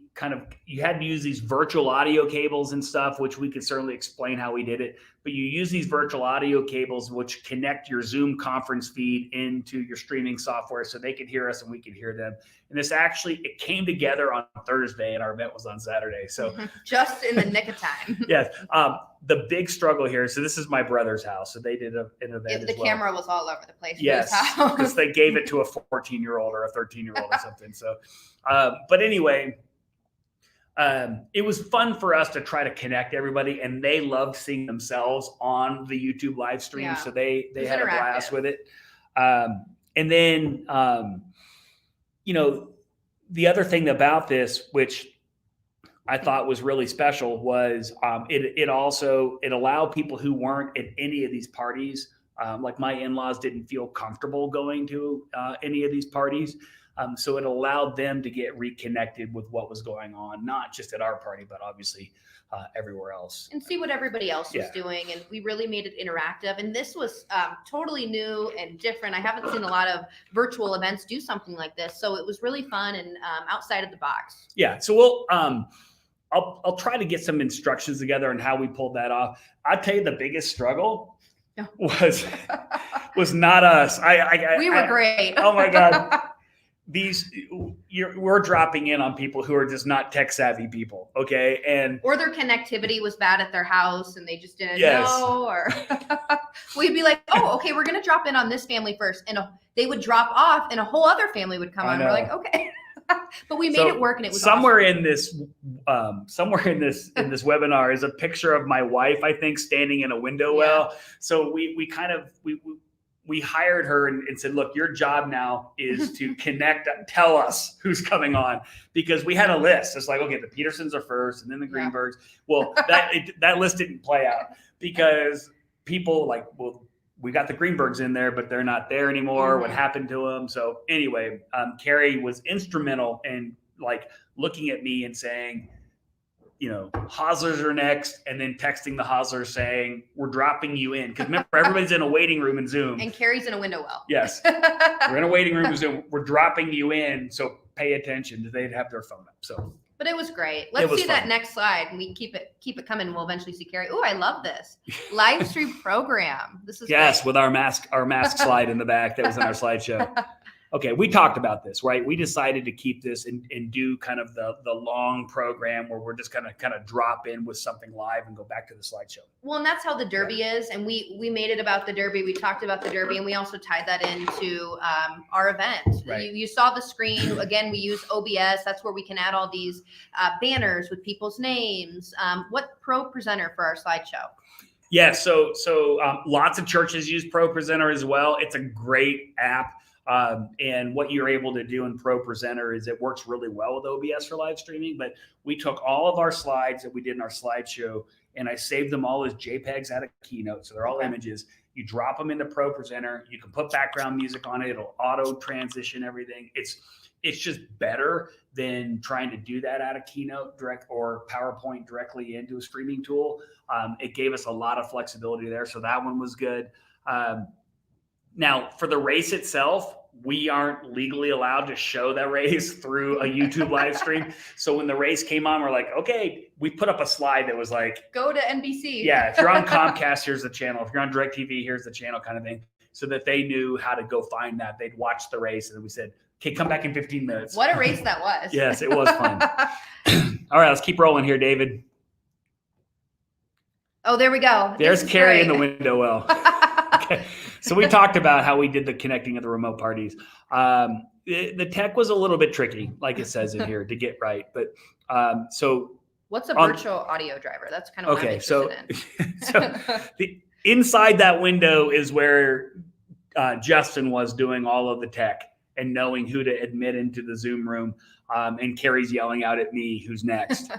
you had to use these virtual audio cables and stuff, which we could certainly explain how we did it. But you use these virtual audio cables, which connect your Zoom conference feed into your streaming software so they could hear us and we could hear them. And it came together on Thursday, and our event was on Saturday. So just in the nick of time. Yes. The big struggle here. So this is my brother's house. So they did an event. The camera was all over the place. Yes, because they gave it to a 14-year-old or a 13-year-old or something. So, but anyway, it was fun for us to try to connect everybody, and they loved seeing themselves on the YouTube live stream. Yeah. So they had a blast with it. And then, the other thing about this, which I thought was really special, was it allowed people who weren't at any of these parties, like my in-laws didn't feel comfortable going to any of these parties. So it allowed them to get reconnected with what was going on, not just at our party, but obviously everywhere else. And see what everybody else was doing. And we really made it interactive. And this was totally new and different. I haven't seen a lot of virtual events do something like this. So it was really fun and outside of the box. Yeah. So we'll, I'll try to get some instructions together on how we pulled that off. I'll tell you the biggest struggle was not us. We were great. Oh my God. We're dropping in on people who are just not tech savvy people. Okay. Or their connectivity was bad at their house and they just didn't know, or we'd be like, oh, okay, we're going to drop in on this family first. And they would drop off and a whole other family would come on. We're like, okay. But we made it work, and it was somewhere awesome. in this webinar is a picture of my wife, I think, standing in a window well. So we hired her and said, look, your job now is to connect, tell us who's coming on, because we had a list. It's like, okay, the Petersons are first and then the Greenbergs. Well, that list didn't play out because people like, well, we got the Greenbergs in there, but they're not there anymore. What happened to them? So anyway, Carrie was instrumental in like looking at me and saying, Hoslers are next, and then texting the Hoslers saying, we're dropping you in. Because remember, everybody's in a waiting room in Zoom. And Carrie's in a window well. Yes. We're in a waiting room in Zoom. We're dropping you in, so pay attention. They'd have their phone up. So, but it was great. Let's see that next slide, and we keep it coming. We'll eventually see Carrie. Oh, I love this live stream program. This is great. With our mask slide in the back that was in our slideshow. Okay, we talked about this, right? We decided to keep this and do kind of the long program where we're just kind of drop in with something live and go back to the slideshow. Well, and that's how the Derby is. And we made it about the Derby. We talked about the Derby, and we also tied that into our event. Right. You saw the screen. Again, we use OBS. That's where we can add all these banners with people's names. What Pro Presenter for our slideshow? Yeah, so lots of churches use Pro Presenter as well. It's a great app. And what you're able to do in Pro Presenter is it works really well with OBS for live streaming. But we took all of our slides that we did in our slideshow and I saved them all as JPEGs out of Keynote. So they're all images. You drop them into Pro Presenter. You can put background music on it. It'll auto transition everything. It's just better than trying to do that out of Keynote direct or PowerPoint directly into a streaming tool. It gave us a lot of flexibility there. So that one was good. Now, for the race itself, we aren't legally allowed to show that race through a YouTube live stream. So when the race came on, we're like, okay, we put up a slide that was like, go to NBC. Yeah, if you're on Comcast, here's the channel. If you're on DirecTV, here's the channel kind of thing. So that they knew how to go find that. They'd watch the race. And then we said, okay, come back in 15 minutes. What a race that was. Yes, it was fun. All right, let's keep rolling here, David. Oh, there we go. There's Carrie in the window well. Okay. So we talked about how we did the connecting of the remote parties. The tech was a little bit tricky, like it says in here, to get right. But so what's a virtual audio driver? That's kind of what I'm interested in. Inside that window is where Justin was doing all of the tech and knowing who to admit into the Zoom room. And Carrie's yelling out at me, who's next.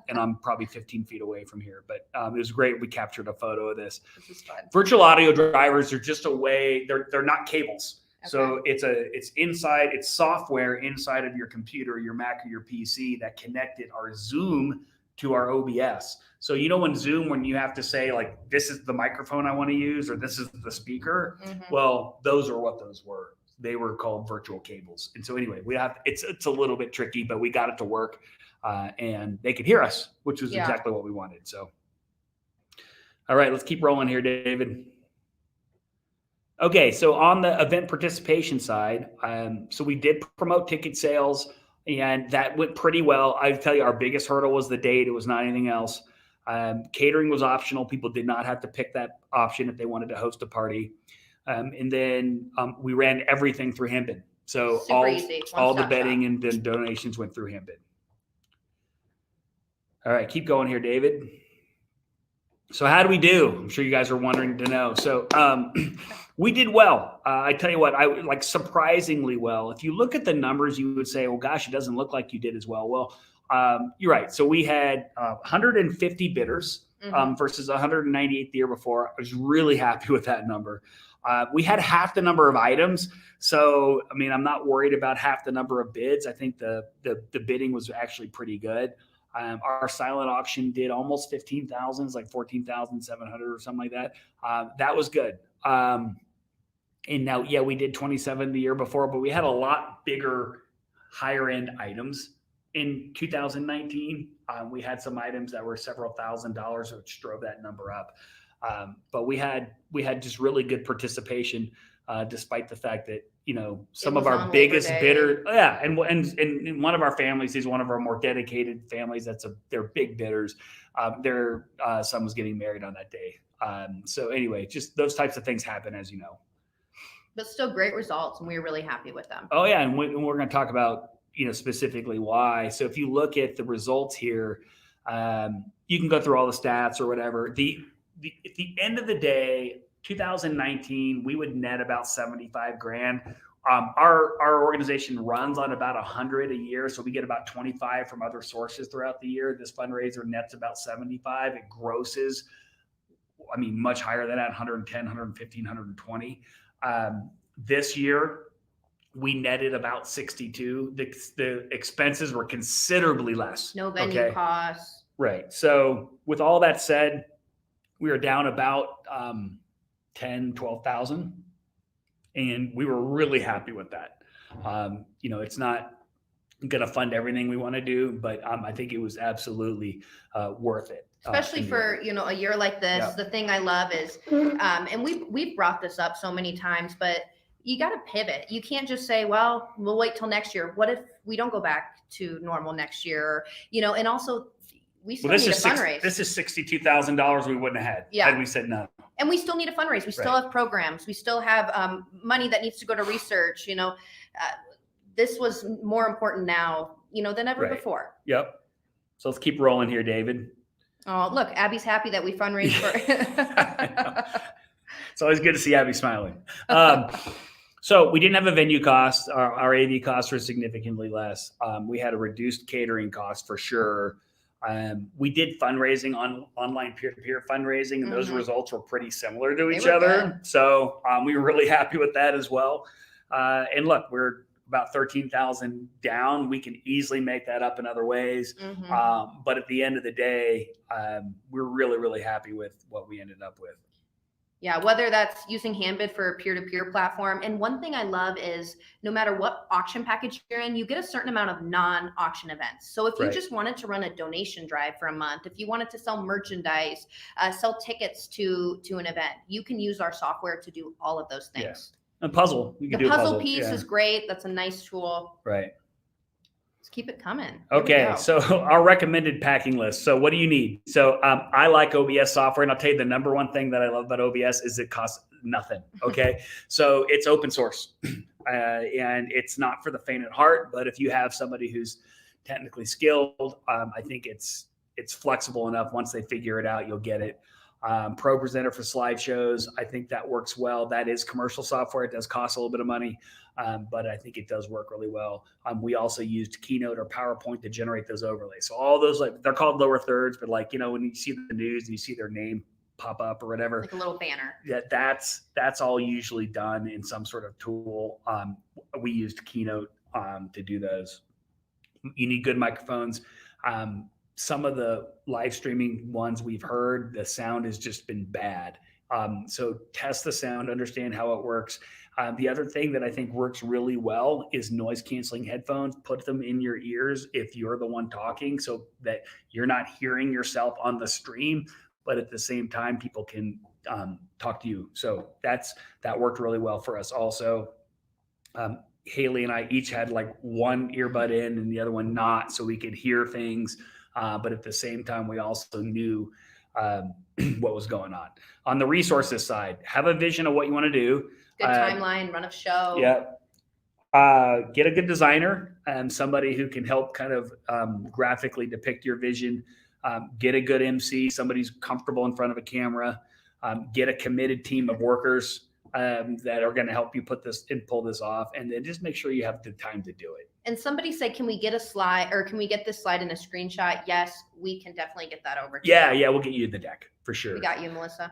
And I'm probably 15 feet away from here. But it was great. We captured a photo of this. This is fun. Virtual audio drivers are just a way, they're not cables. Okay. So it's inside, it's software inside of your computer, your Mac or your PC that connected our Zoom to our OBS. So in Zoom, when you have to say like, this is the microphone I want to use, or this is the speaker, well, those are what those were. They were called virtual cables. And so anyway, it's a little bit tricky, but we got it to work and they could hear us, which was exactly what we wanted. So, all right, let's keep rolling here, David. Okay. So on the event participation side, so we did promote ticket sales and that went pretty well. I tell you, our biggest hurdle was the date. It was not anything else. Catering was optional. People did not have to pick that option if they wanted to host a party. And then we ran everything through Handbid. So all the betting and the donations went through Handbid. All right, keep going here, David. So how do we do? I'm sure you guys are wondering to know. So we did well. I tell you what, I surprisingly well. If you look at the numbers, you would say, well, gosh, it doesn't look like you did as well. Well, you're right. So we had 150 bidders. versus 198 the year before. I was really happy with that number. We had half the number of items. So, I mean, I'm not worried about half the number of bids. I think the bidding was actually pretty good. Our silent auction did almost 15,000, it's like 14,700 or something like that. That was good. And now, yeah, we did 27 the year before, but we had a lot bigger, higher end items in 2019. We had some items that were several $1,000s, which drove that number up. But we had just really good participation, despite the fact that, you know, some of our biggest bidders, and one of our families is one of our more dedicated families. They're big bidders. Their son was getting married on that day. So anyway, just those types of things happen, as you know. But still great results, and we were really happy with them. Oh yeah, and we're going to talk about, you know, specifically why. So if you look at the results here, you can go through all the stats or whatever. At the end of the day, 2019, we would net about 75 grand. Our organization runs on about 100 a year. So we get about 25 from other sources throughout the year. This fundraiser nets about 75. It grosses, I mean, much higher than that, 110, 115, 120. This year, we netted about 62. The expenses were considerably less. No venue costs. Right. So with all that said, we were down about 10, 12,000. And we were really happy with that. You know, it's not going to fund everything we want to do, but I think it was absolutely worth it. Especially for, you know, a year like this. Yeah. The thing I love is, and we've brought this up so many times, but you got to pivot. You can't just say, well, we'll wait till next year. What if we don't go back to normal next year? You know, and also we still need a fundraise. This is $62,000 we wouldn't have had had we said no. And we still need a fundraise. We still have programs. We still have money that needs to go to research. You know, this was more important now, you know, than ever before. Yep. So let's keep rolling here, David. Oh, look, Abby's happy that we fundraised for. It's always good to see Abby smiling. So we didn't have a venue cost. Our AV costs were significantly less. We had a reduced catering cost for sure. We did fundraising on online peer-to-peer fundraising, and those results were pretty similar to each other. Good. So we were really happy with that as well. And look, we're about 13,000 down. We can easily make that up in other ways. But at the end of the day, we're really, really happy with what we ended up with. Yeah, whether that's using Handbid for a peer-to-peer platform. And one thing I love is no matter what auction package you're in, you get a certain amount of non-auction events. So if you just wanted to run a donation drive for a month, if you wanted to sell merchandise, sell tickets to an event, you can use our software to do all of those things. Yeah. And puzzle. The puzzle piece is great. That's a nice tool. Right. Let's keep it coming. Okay, so our recommended packing list. So what do you need? So I like OBS software, and I'll tell you the number one thing that I love about OBS is it costs nothing. Okay, so it's open source, and it's not for the faint at heart. But if you have somebody who's technically skilled, I think it's flexible enough. Once they figure it out, you'll get it. Pro Presenter for slideshows, I think that works well. That is commercial software. It does cost a little bit of money, but I think it does work really well. We also used Keynote or PowerPoint to generate those overlays. So all those, like, they're called lower thirds, but like, you know, when you see the news and you see their name pop up or whatever, like a little banner. Yeah, that's all usually done in some sort of tool. We used Keynote to do those. You need good microphones. Some of the live streaming ones we've heard, the sound has just been bad. So test the sound, understand how it works. The other thing that I think works really well is noise canceling headphones. Put them in your ears if you're the one talking, so that you're not hearing yourself on the stream, but at the same time, people can talk to you. So that worked really well for us also. Haley and I each had like one earbud in and the other one not, so we could hear things. But at the same time, we also knew what was going on. On the resources side, have a vision of what you want to do. Good timeline, run a show. Yeah. Get a good designer and somebody who can help kind of graphically depict your vision. Get a good MC, somebody who's comfortable in front of a camera. Get a committed team of workers. that are going to help you put this and pull this off. And then just make sure you have the time to do it. And somebody said, can we get a slide, or can we get this slide in a screenshot? Yes, we can definitely get that over to you. Yeah, we'll get you the deck for sure. We got you, Melissa.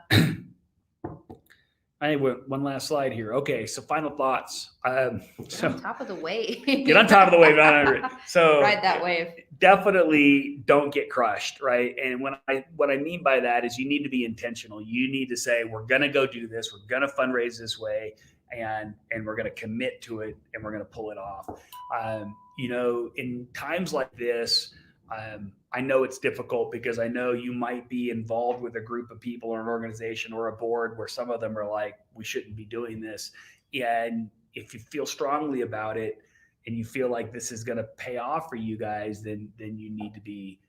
I have one last slide here. Okay, so final thoughts. Get on top of the wave. Get on top of the wave, 900. So ride that wave. Definitely don't get crushed, right? And what I mean by that is you need to be intentional. You need to say, we're going to go do this. We're going to fundraise this way, and we're going to commit to it, and we're going to pull it off. In times like this, I know it's difficult because I know you might be involved with a group of people or an organization or a board where some of them are like, we shouldn't be doing this. And if you feel strongly about it and you feel like this is going to pay off for you guys, then you need to be,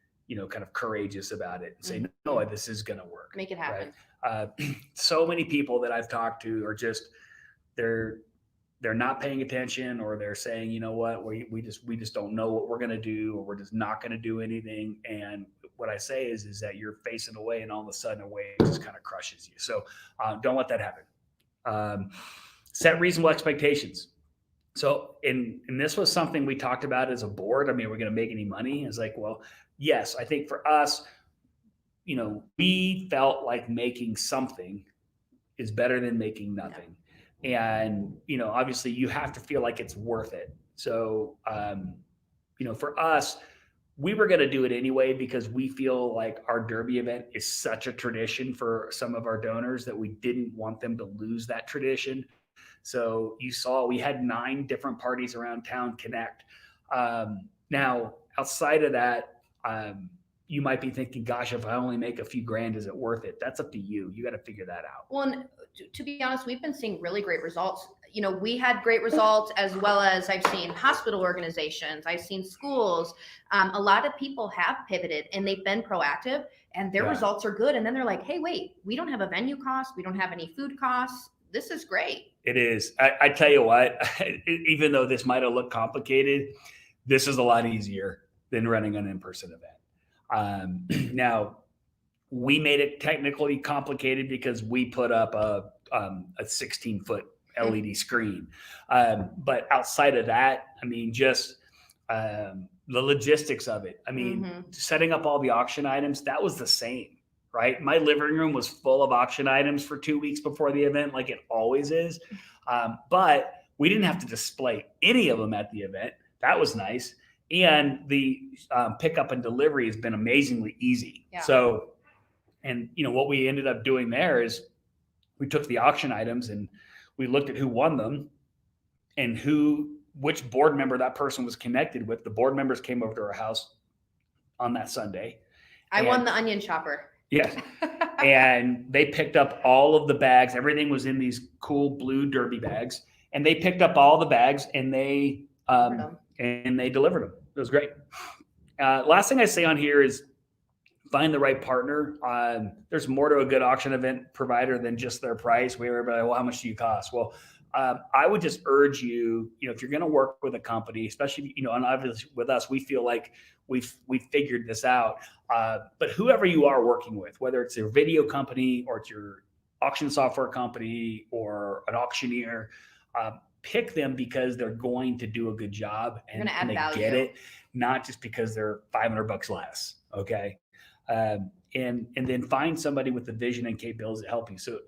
kind of courageous about it and say, no, this is going to work. Make it happen. Right? So many people that I've talked to are just, they're not paying attention, or they're saying, you know what, we just don't know what we're going to do, or we're just not going to do anything. And what I say is that you're facing away, and all of a sudden a wave just kind of crushes you. So don't let that happen. Set reasonable expectations. So, and this was something we talked about as a board. I mean, we're going to make any money? It's like, well, yes, I think for us, we felt like making something is better than making nothing. And, obviously you have to feel like it's worth it. So, for us, we were going to do it anyway, because we feel like our Derby event is such a tradition for some of our donors that we didn't want them to lose that tradition. So you saw, we had 9 different parties around town connect. Now, outside of that, you might be thinking, gosh, if I only make a few grand, is it worth it? That's up to you. You got to figure that out. Well, and to be honest, we've been seeing really great results. We had great results, as well as I've seen hospital organizations, I've seen schools. A lot of people have pivoted and they've been proactive, and their results are good. And then they're like, hey, wait, we don't have a venue cost. We don't have any food costs. This is great. It is. I tell you what, even though this might have looked complicated, this is a lot easier than running an in-person event. Now, we made it technically complicated because we put up a 16-foot LED screen. But outside of that, I mean, just the logistics of it. I mean, setting up all the auction items, that was the same, right? My living room was full of auction items for 2 weeks before the event, like it always is. But we didn't have to display any of them at the event. That was nice. And the pickup and delivery has been amazingly easy. Yeah. So, and what we ended up doing there is we took the auction items and we looked at who won them and which board member that person was connected with. The board members came over to our house on that Sunday. I won the onion chopper. Yes. And they picked up all of the bags. Everything was in these cool blue Derby bags. And they picked up all the bags and they delivered them. It was great. Last thing I say on here is find the right partner. There's more to a good auction event provider than just their price. We were like, well, how much do you cost? Well, I would just urge you, if you're going to work with a company, especially, and obviously with us, we feel like we've figured this out. But whoever you are working with, whether it's your video company or it's your auction software company or an auctioneer, pick them because they're going to do a good job and they get it, not just because they're $500 less. Okay. And then find somebody with the vision and capabilities to help you. So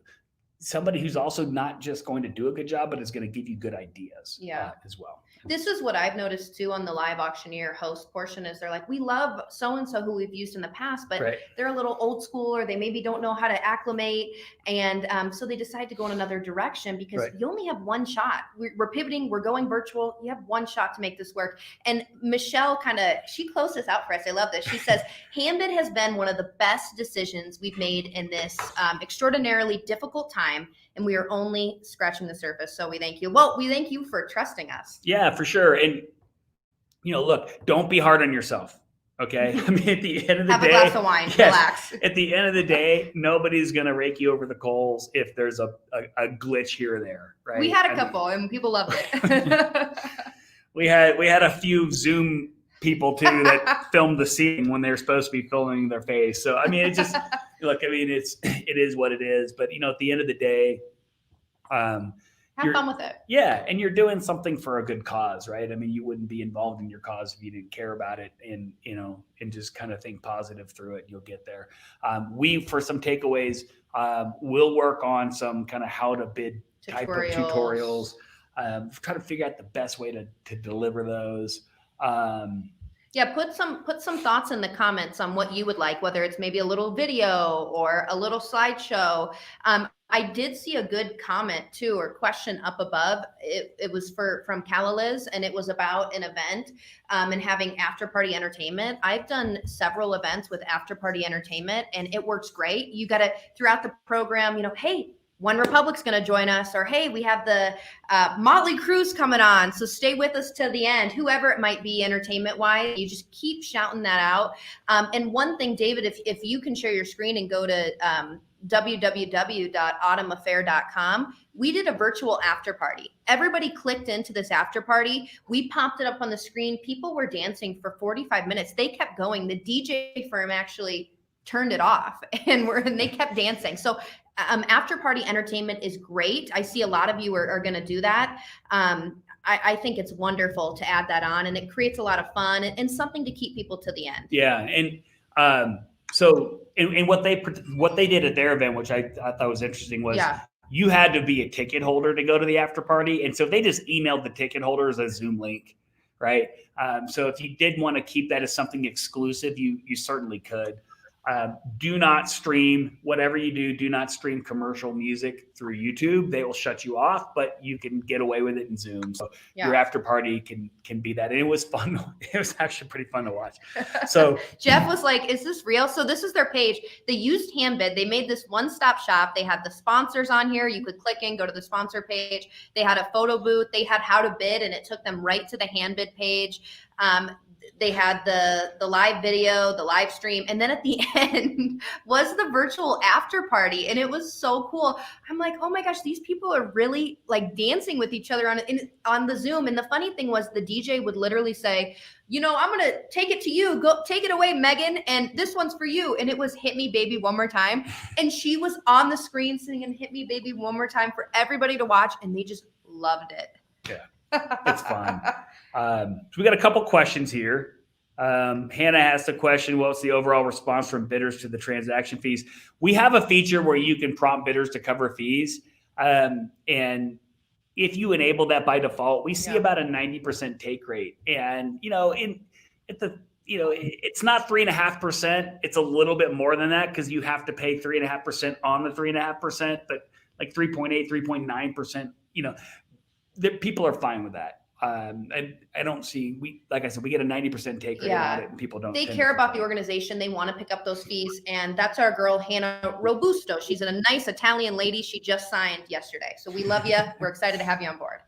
somebody who's also not just going to do a good job, but is going to give you good ideas as well. This is what I've noticed too on the live auctioneer host portion is they're like, we love so-and-so who we've used in the past, but they're a little old school or they maybe don't know how to acclimate. And so they decide to go in another direction because you only have one shot. We're pivoting. We're going virtual. You have one shot to make this work. And Michelle she closed this out for us. I love this. She says, Handbid has been one of the best decisions we've made in this extraordinarily difficult time. And we are only scratching the surface. So we thank you. Well, we thank you for trusting us. Yeah, for sure. And, look, don't be hard on yourself. Okay. I mean, at the end of the day, have a glass of wine, relax. At the end of the day, nobody's going to rake you over the coals if there's a glitch here or there. Right. We had a couple and people loved it. we had a few Zoom people too that filmed the scene when they're supposed to be filming their face. So, I mean, it just, look, I mean, it is what it is. But, at the end of the day, Have fun with it. Yeah, and you're doing something for a good cause, right? I mean, you wouldn't be involved in your cause if you didn't care about it, and and just kind of think positive through it. You'll get there. For some takeaways, we'll work on some kind of how to bid type of tutorials. Try to figure out the best way to deliver those. Yeah, put some thoughts in the comments on what you would like, whether it's maybe a little video or a little slideshow. I did see a good comment too, or question up above. It was from Calaliz, and it was about an event and having after party entertainment. I've done several events with after party entertainment, and it works great. You got to, throughout the program, hey, One Republic's going to join us, or hey, we have the Motley Crue's coming on, so stay with us to the end. Whoever it might be, entertainment wise, you just keep shouting that out. And one thing, David, if you can share your screen and go to www.autumnaffair.com, we did a virtual after party. Everybody clicked into this after party. We popped it up on the screen. People were dancing for 45 minutes. They kept going. The DJ firm actually turned it off, and they kept dancing. So after party entertainment is great. I see a lot of you are going to do that. I think it's wonderful to add that on, and it creates a lot of fun and something to keep people to the end. Yeah. And so what they did at their event, which I thought was interesting, was you had to be a ticket holder to go to the after party. And so they just emailed the ticket holders a Zoom link, right? So if you did want to keep that as something exclusive, you certainly could. Do not stream, whatever you do not stream commercial music through YouTube. They will shut you off, but you can get away with it in Zoom. So your after party can be that. And it was fun. It was actually pretty fun to watch. So Jeff was like, is this real? So this is their page. They used Handbid. They made this one-stop shop. They had the sponsors on here. You could click in, go to the sponsor page. They had a photo booth. They had how to bid, and it took them right to the Handbid page. They had the live video, the live stream, and then at the end was the virtual after party, and it was so cool. I'm like, oh my gosh, these people are really like dancing with each other on the Zoom. And the funny thing was, the DJ would literally say, I'm gonna take it to you. Go take it away, Megan, and this one's for you. And it was "Hit Me, Baby, One More Time," and she was on the screen singing "Hit Me, Baby, One More Time" for everybody to watch, and they just loved it. Yeah, it's fun. So we got a couple questions here. Hannah asked a question: what's the overall response from bidders to the transaction fees? We have a feature where you can prompt bidders to cover fees. And if you enable that by default, we see about a 90% take rate. And, it's not 3.5%. It's a little bit more than that, because you have to pay 3.5% on the 3.5%, but like 3.8, 3.9%, people are fine with that. And I don't see, like I said, we get a 90% take rate on it, and people don't. They care about the organization. They want to pick up those fees. And that's our girl, Hannah Robusto. She's a nice Italian lady. She just signed yesterday. So we love you. We're excited to have you on board.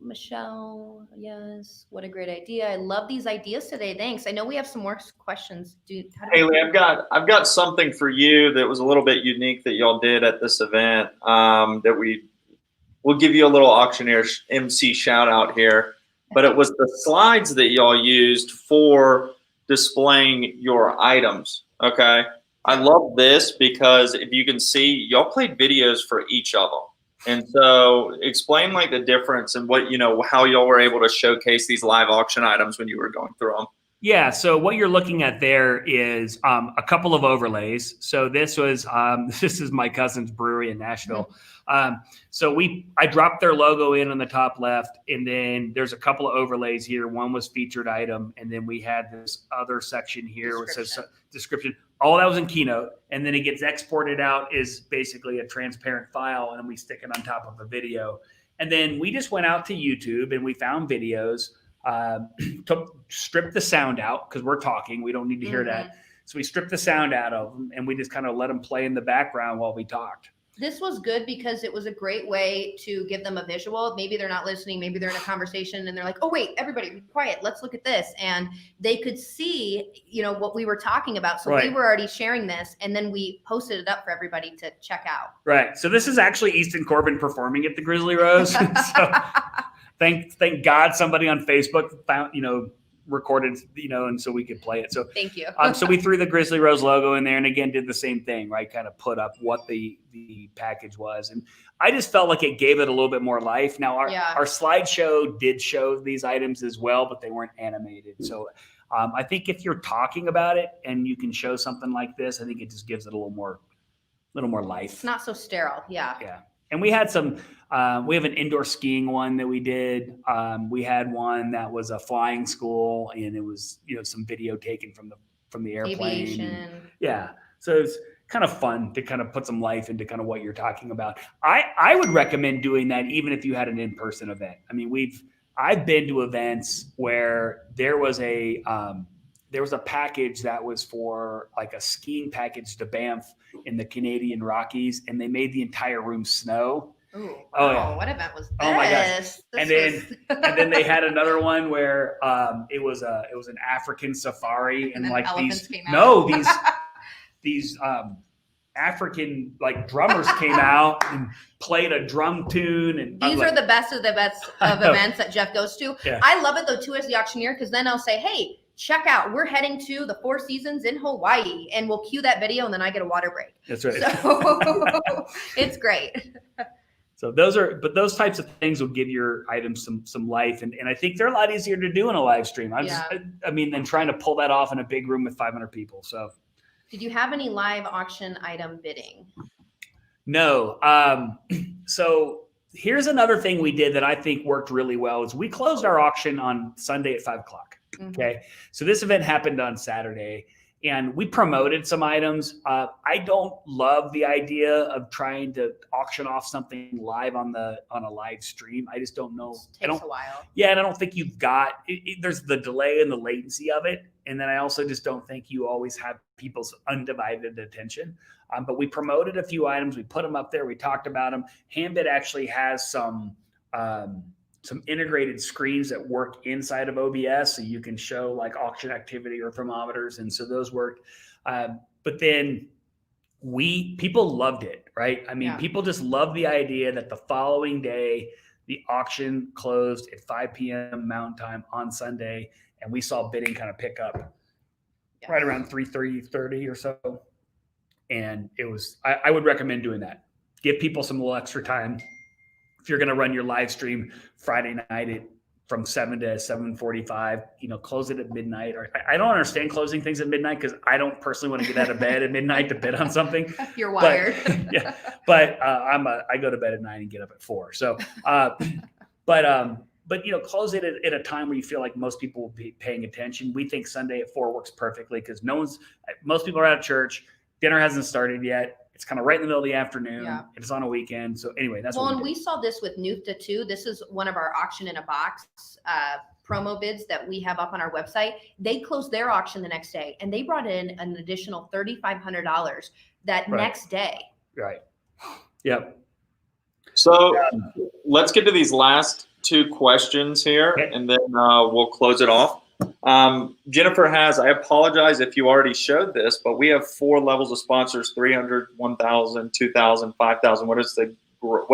Michelle, yes. What a great idea. I love these ideas today. Thanks. I know we have some more questions. Haley, I've got something for you that was a little bit unique that y'all did at this event, that we'll give you a little auctioneer MC shout out here, but it was the slides that y'all used for displaying your items. Okay. I love this because if you can see, y'all played videos for each of them. And so explain like the difference and what, how y'all were able to showcase these live auction items when you were going through them. Yeah. So what you're looking at there is a couple of overlays. So this is my cousin's brewery in Nashville. So I dropped their logo in on the top left, and then there's a couple of overlays here. One was featured item, and then we had this other section here which says description. All that was in Keynote, and then it gets exported out is basically a transparent file, and then we stick it on top of a video. And then we just went out to YouTube and we found videos. Stripped the sound out, because we're talking, we don't need to hear that. So we stripped the sound out of them, and we just kind of let them play in the background while we talked. This was good because it was a great way to give them a visual. Maybe they're not listening, maybe they're in a conversation and they're like, oh wait, everybody be quiet, let's look at this. And they could see, what we were talking about. So we were already sharing this, and then we posted it up for everybody to check out. Right. So this is actually Easton Corbin performing at the Grizzly Rose. So thank God somebody on Facebook found, recorded, and so we could play it. So Thank you. so we threw the Grizzly Rose logo in there, and again did the same thing, right? Kind of put up what the package was, and I just felt like it gave it a little bit more life. Now our slideshow did show these items as well, but they weren't animated. So I think if you're talking about it and you can show something like this, I think it just gives it a little more life. It's not so sterile. Yeah. Yeah. And we had some, we have an indoor skiing one that we did. We had one that was a flying school, and it was, some video taken from the airplane. Aviation. Yeah. So it's kind of fun to kind of put some life into kind of what you're talking about. I would recommend doing that even if you had an in-person event. I mean, I've been to events where there was a package that was for like a skiing package to Banff in the Canadian Rockies, and they made the entire room snow. Ooh, wow. Oh, yeah. What event was this? Oh my gosh. And then they had another one where it was an African safari, and like these African like drummers came out and played a drum tune, and these are the best of the best of events that Jeff goes to. Yeah. I love it though too as the auctioneer, because then I'll say, hey, check out, we're heading to the Four Seasons in Hawaii, and we'll cue that video, and then I get a water break. That's right. So it's great. So those types of things will give your items some life, and I think they're a lot easier to do in a live stream. Than trying to pull that off in a big room with 500 people. So, did you have any live auction item bidding? No. So here's another thing we did that I think worked really well is we closed our auction on Sunday at 5:00. Okay. So this event happened on Saturday, and we promoted some items. I don't love the idea of trying to auction off something live on a live stream. I just don't know. It takes a while. Yeah. And I don't think you've got, there's the delay and the latency of it. And then I also just don't think you always have people's undivided attention. But we promoted a few items. We put them up there. We talked about them. Handbid actually has some integrated screens that work inside of OBS, so you can show like auction activity or thermometers, and so those worked. But then people loved it, right? I mean, people just loved the idea that the following day the auction closed at 5 p.m. Mountain Time on Sunday, and we saw bidding kind of pick up right around 3:30 or so. And it was, I would recommend doing that. Give people some little extra time. If you're going to run your live stream Friday night from 7 to 7:45, close it at midnight. Or I don't understand closing things at midnight, because I don't personally want to get out of bed at midnight to bid on something. You're wired. But I go to bed at 9 and get up at 4. So, but close it at a time where you feel like most people will be paying attention. We think Sunday at 4 works perfectly, because most people are out of church. Dinner hasn't started yet. It's kind of right in the middle of the afternoon. Yeah. It's on a weekend. So anyway, that's and we saw this with Nufta too. This is one of our auction in a box promo bids that we have up on our website. They closed their auction the next day, and they brought in an additional $3,500 next day. Right. Yep. So let's get to these last 2 questions here, and then we'll close it off. Jennifer I apologize if you already showed this, but we have 4 levels of sponsors: 300, 1,000, 2,000, 5,000. What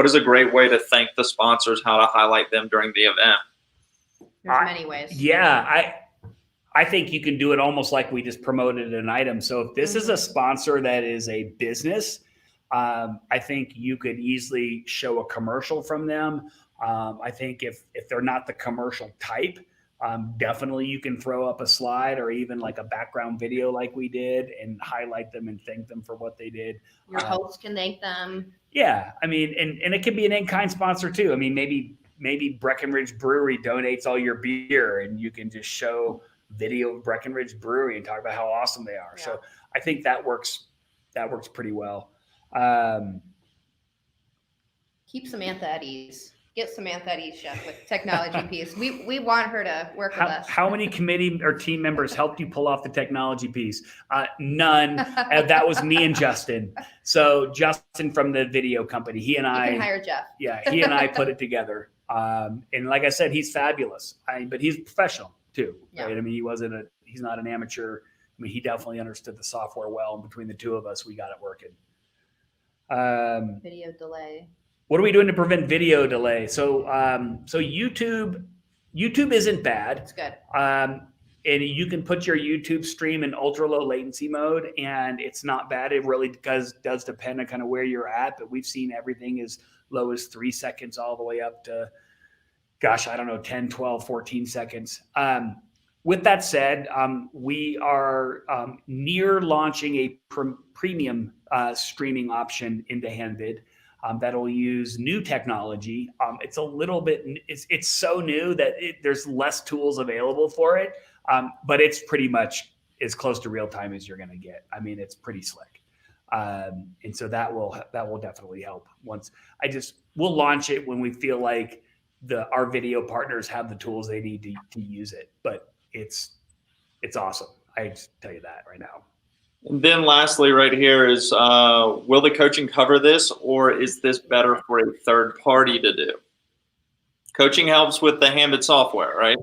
is a great way to thank the sponsors? How to highlight them during the event? There's many ways. Yeah, I think you can do it almost like we just promoted an item. So if this is a sponsor that is a business, I think you could easily show a commercial from them. I think if they're not the commercial type, definitely you can throw up a slide or even like a background video like we did and highlight them and thank them for what they did. Your host can thank them. Yeah. I mean, and it could be an in-kind sponsor too. I mean, maybe Breckenridge Brewery donates all your beer, and you can just show video of Breckenridge Brewery and talk about how awesome they are. Yeah. So I think that works pretty well. Keep Samantha at ease. Get Samantha at ease, Chef, with technology piece. We want her to work with us. How many committee or team members helped you pull off the technology piece? None. That was me and Justin. So Justin from the video company, he and I. You can hire Jeff. Yeah, he and I put it together. And like I said, he's fabulous. But he's professional too. Yeah. Right? I mean, he's not an amateur. I mean, he definitely understood the software well. And between the two of us, we got it working. Video delay. What are we doing to prevent video delay? So YouTube isn't bad. It's good. And you can put your YouTube stream in ultra low latency mode, and it's not bad. It really does depend on kind of where you're at, but we've seen everything as low as 3 seconds all the way up to, gosh, I don't know, 10, 12, 14 seconds. With that said, we are near launching a premium streaming option into Handbid that'll use new technology. It's a little bit, it's so new that there's less tools available for it, but it's pretty much as close to real time as you're going to get. I mean, it's pretty slick. And so that will definitely help. We'll launch it when we feel like our video partners have the tools they need to use it, but it's awesome. I just tell you that right now. And then lastly, right here is, will the coaching cover this, or is this better for a third party to do? Coaching helps with the Handbid software, right?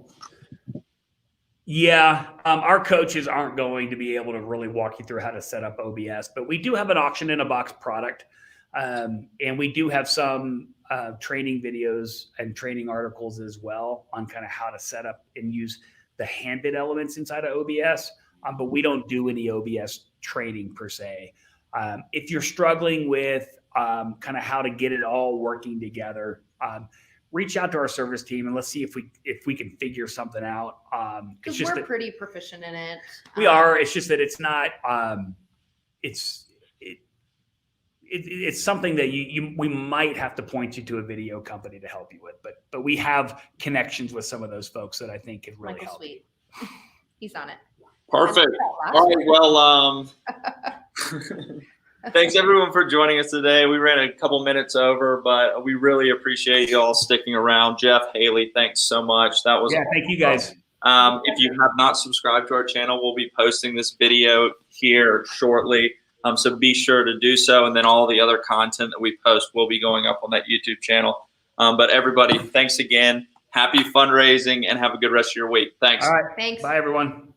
Yeah, our coaches aren't going to be able to really walk you through how to set up OBS, but we do have an auction in a box product, and we do have some training videos and training articles as well on kind of how to set up and use the Handbid elements inside of OBS, but we don't do any OBS training per se. If you're struggling with kind of how to get it all working together, reach out to our service team and let's see if we can figure something out. Because we're pretty proficient in it. We are. It's just that it's not. It's something that we might have to point you to a video company to help you with, but we have connections with some of those folks that I think can really help. Sweet. He's on it. Perfect. All right. Well, thanks everyone for joining us today. We ran a couple minutes over, but we really appreciate you all sticking around. Jeff, Haley, thanks so much. That was awesome. Thank you guys. If you have not subscribed to our channel, we'll be posting this video here shortly. So be sure to do so. And then all the other content that we post will be going up on that YouTube channel. But everybody, thanks again. Happy fundraising and have a good rest of your week. Thanks. All right. Thanks. Bye, everyone.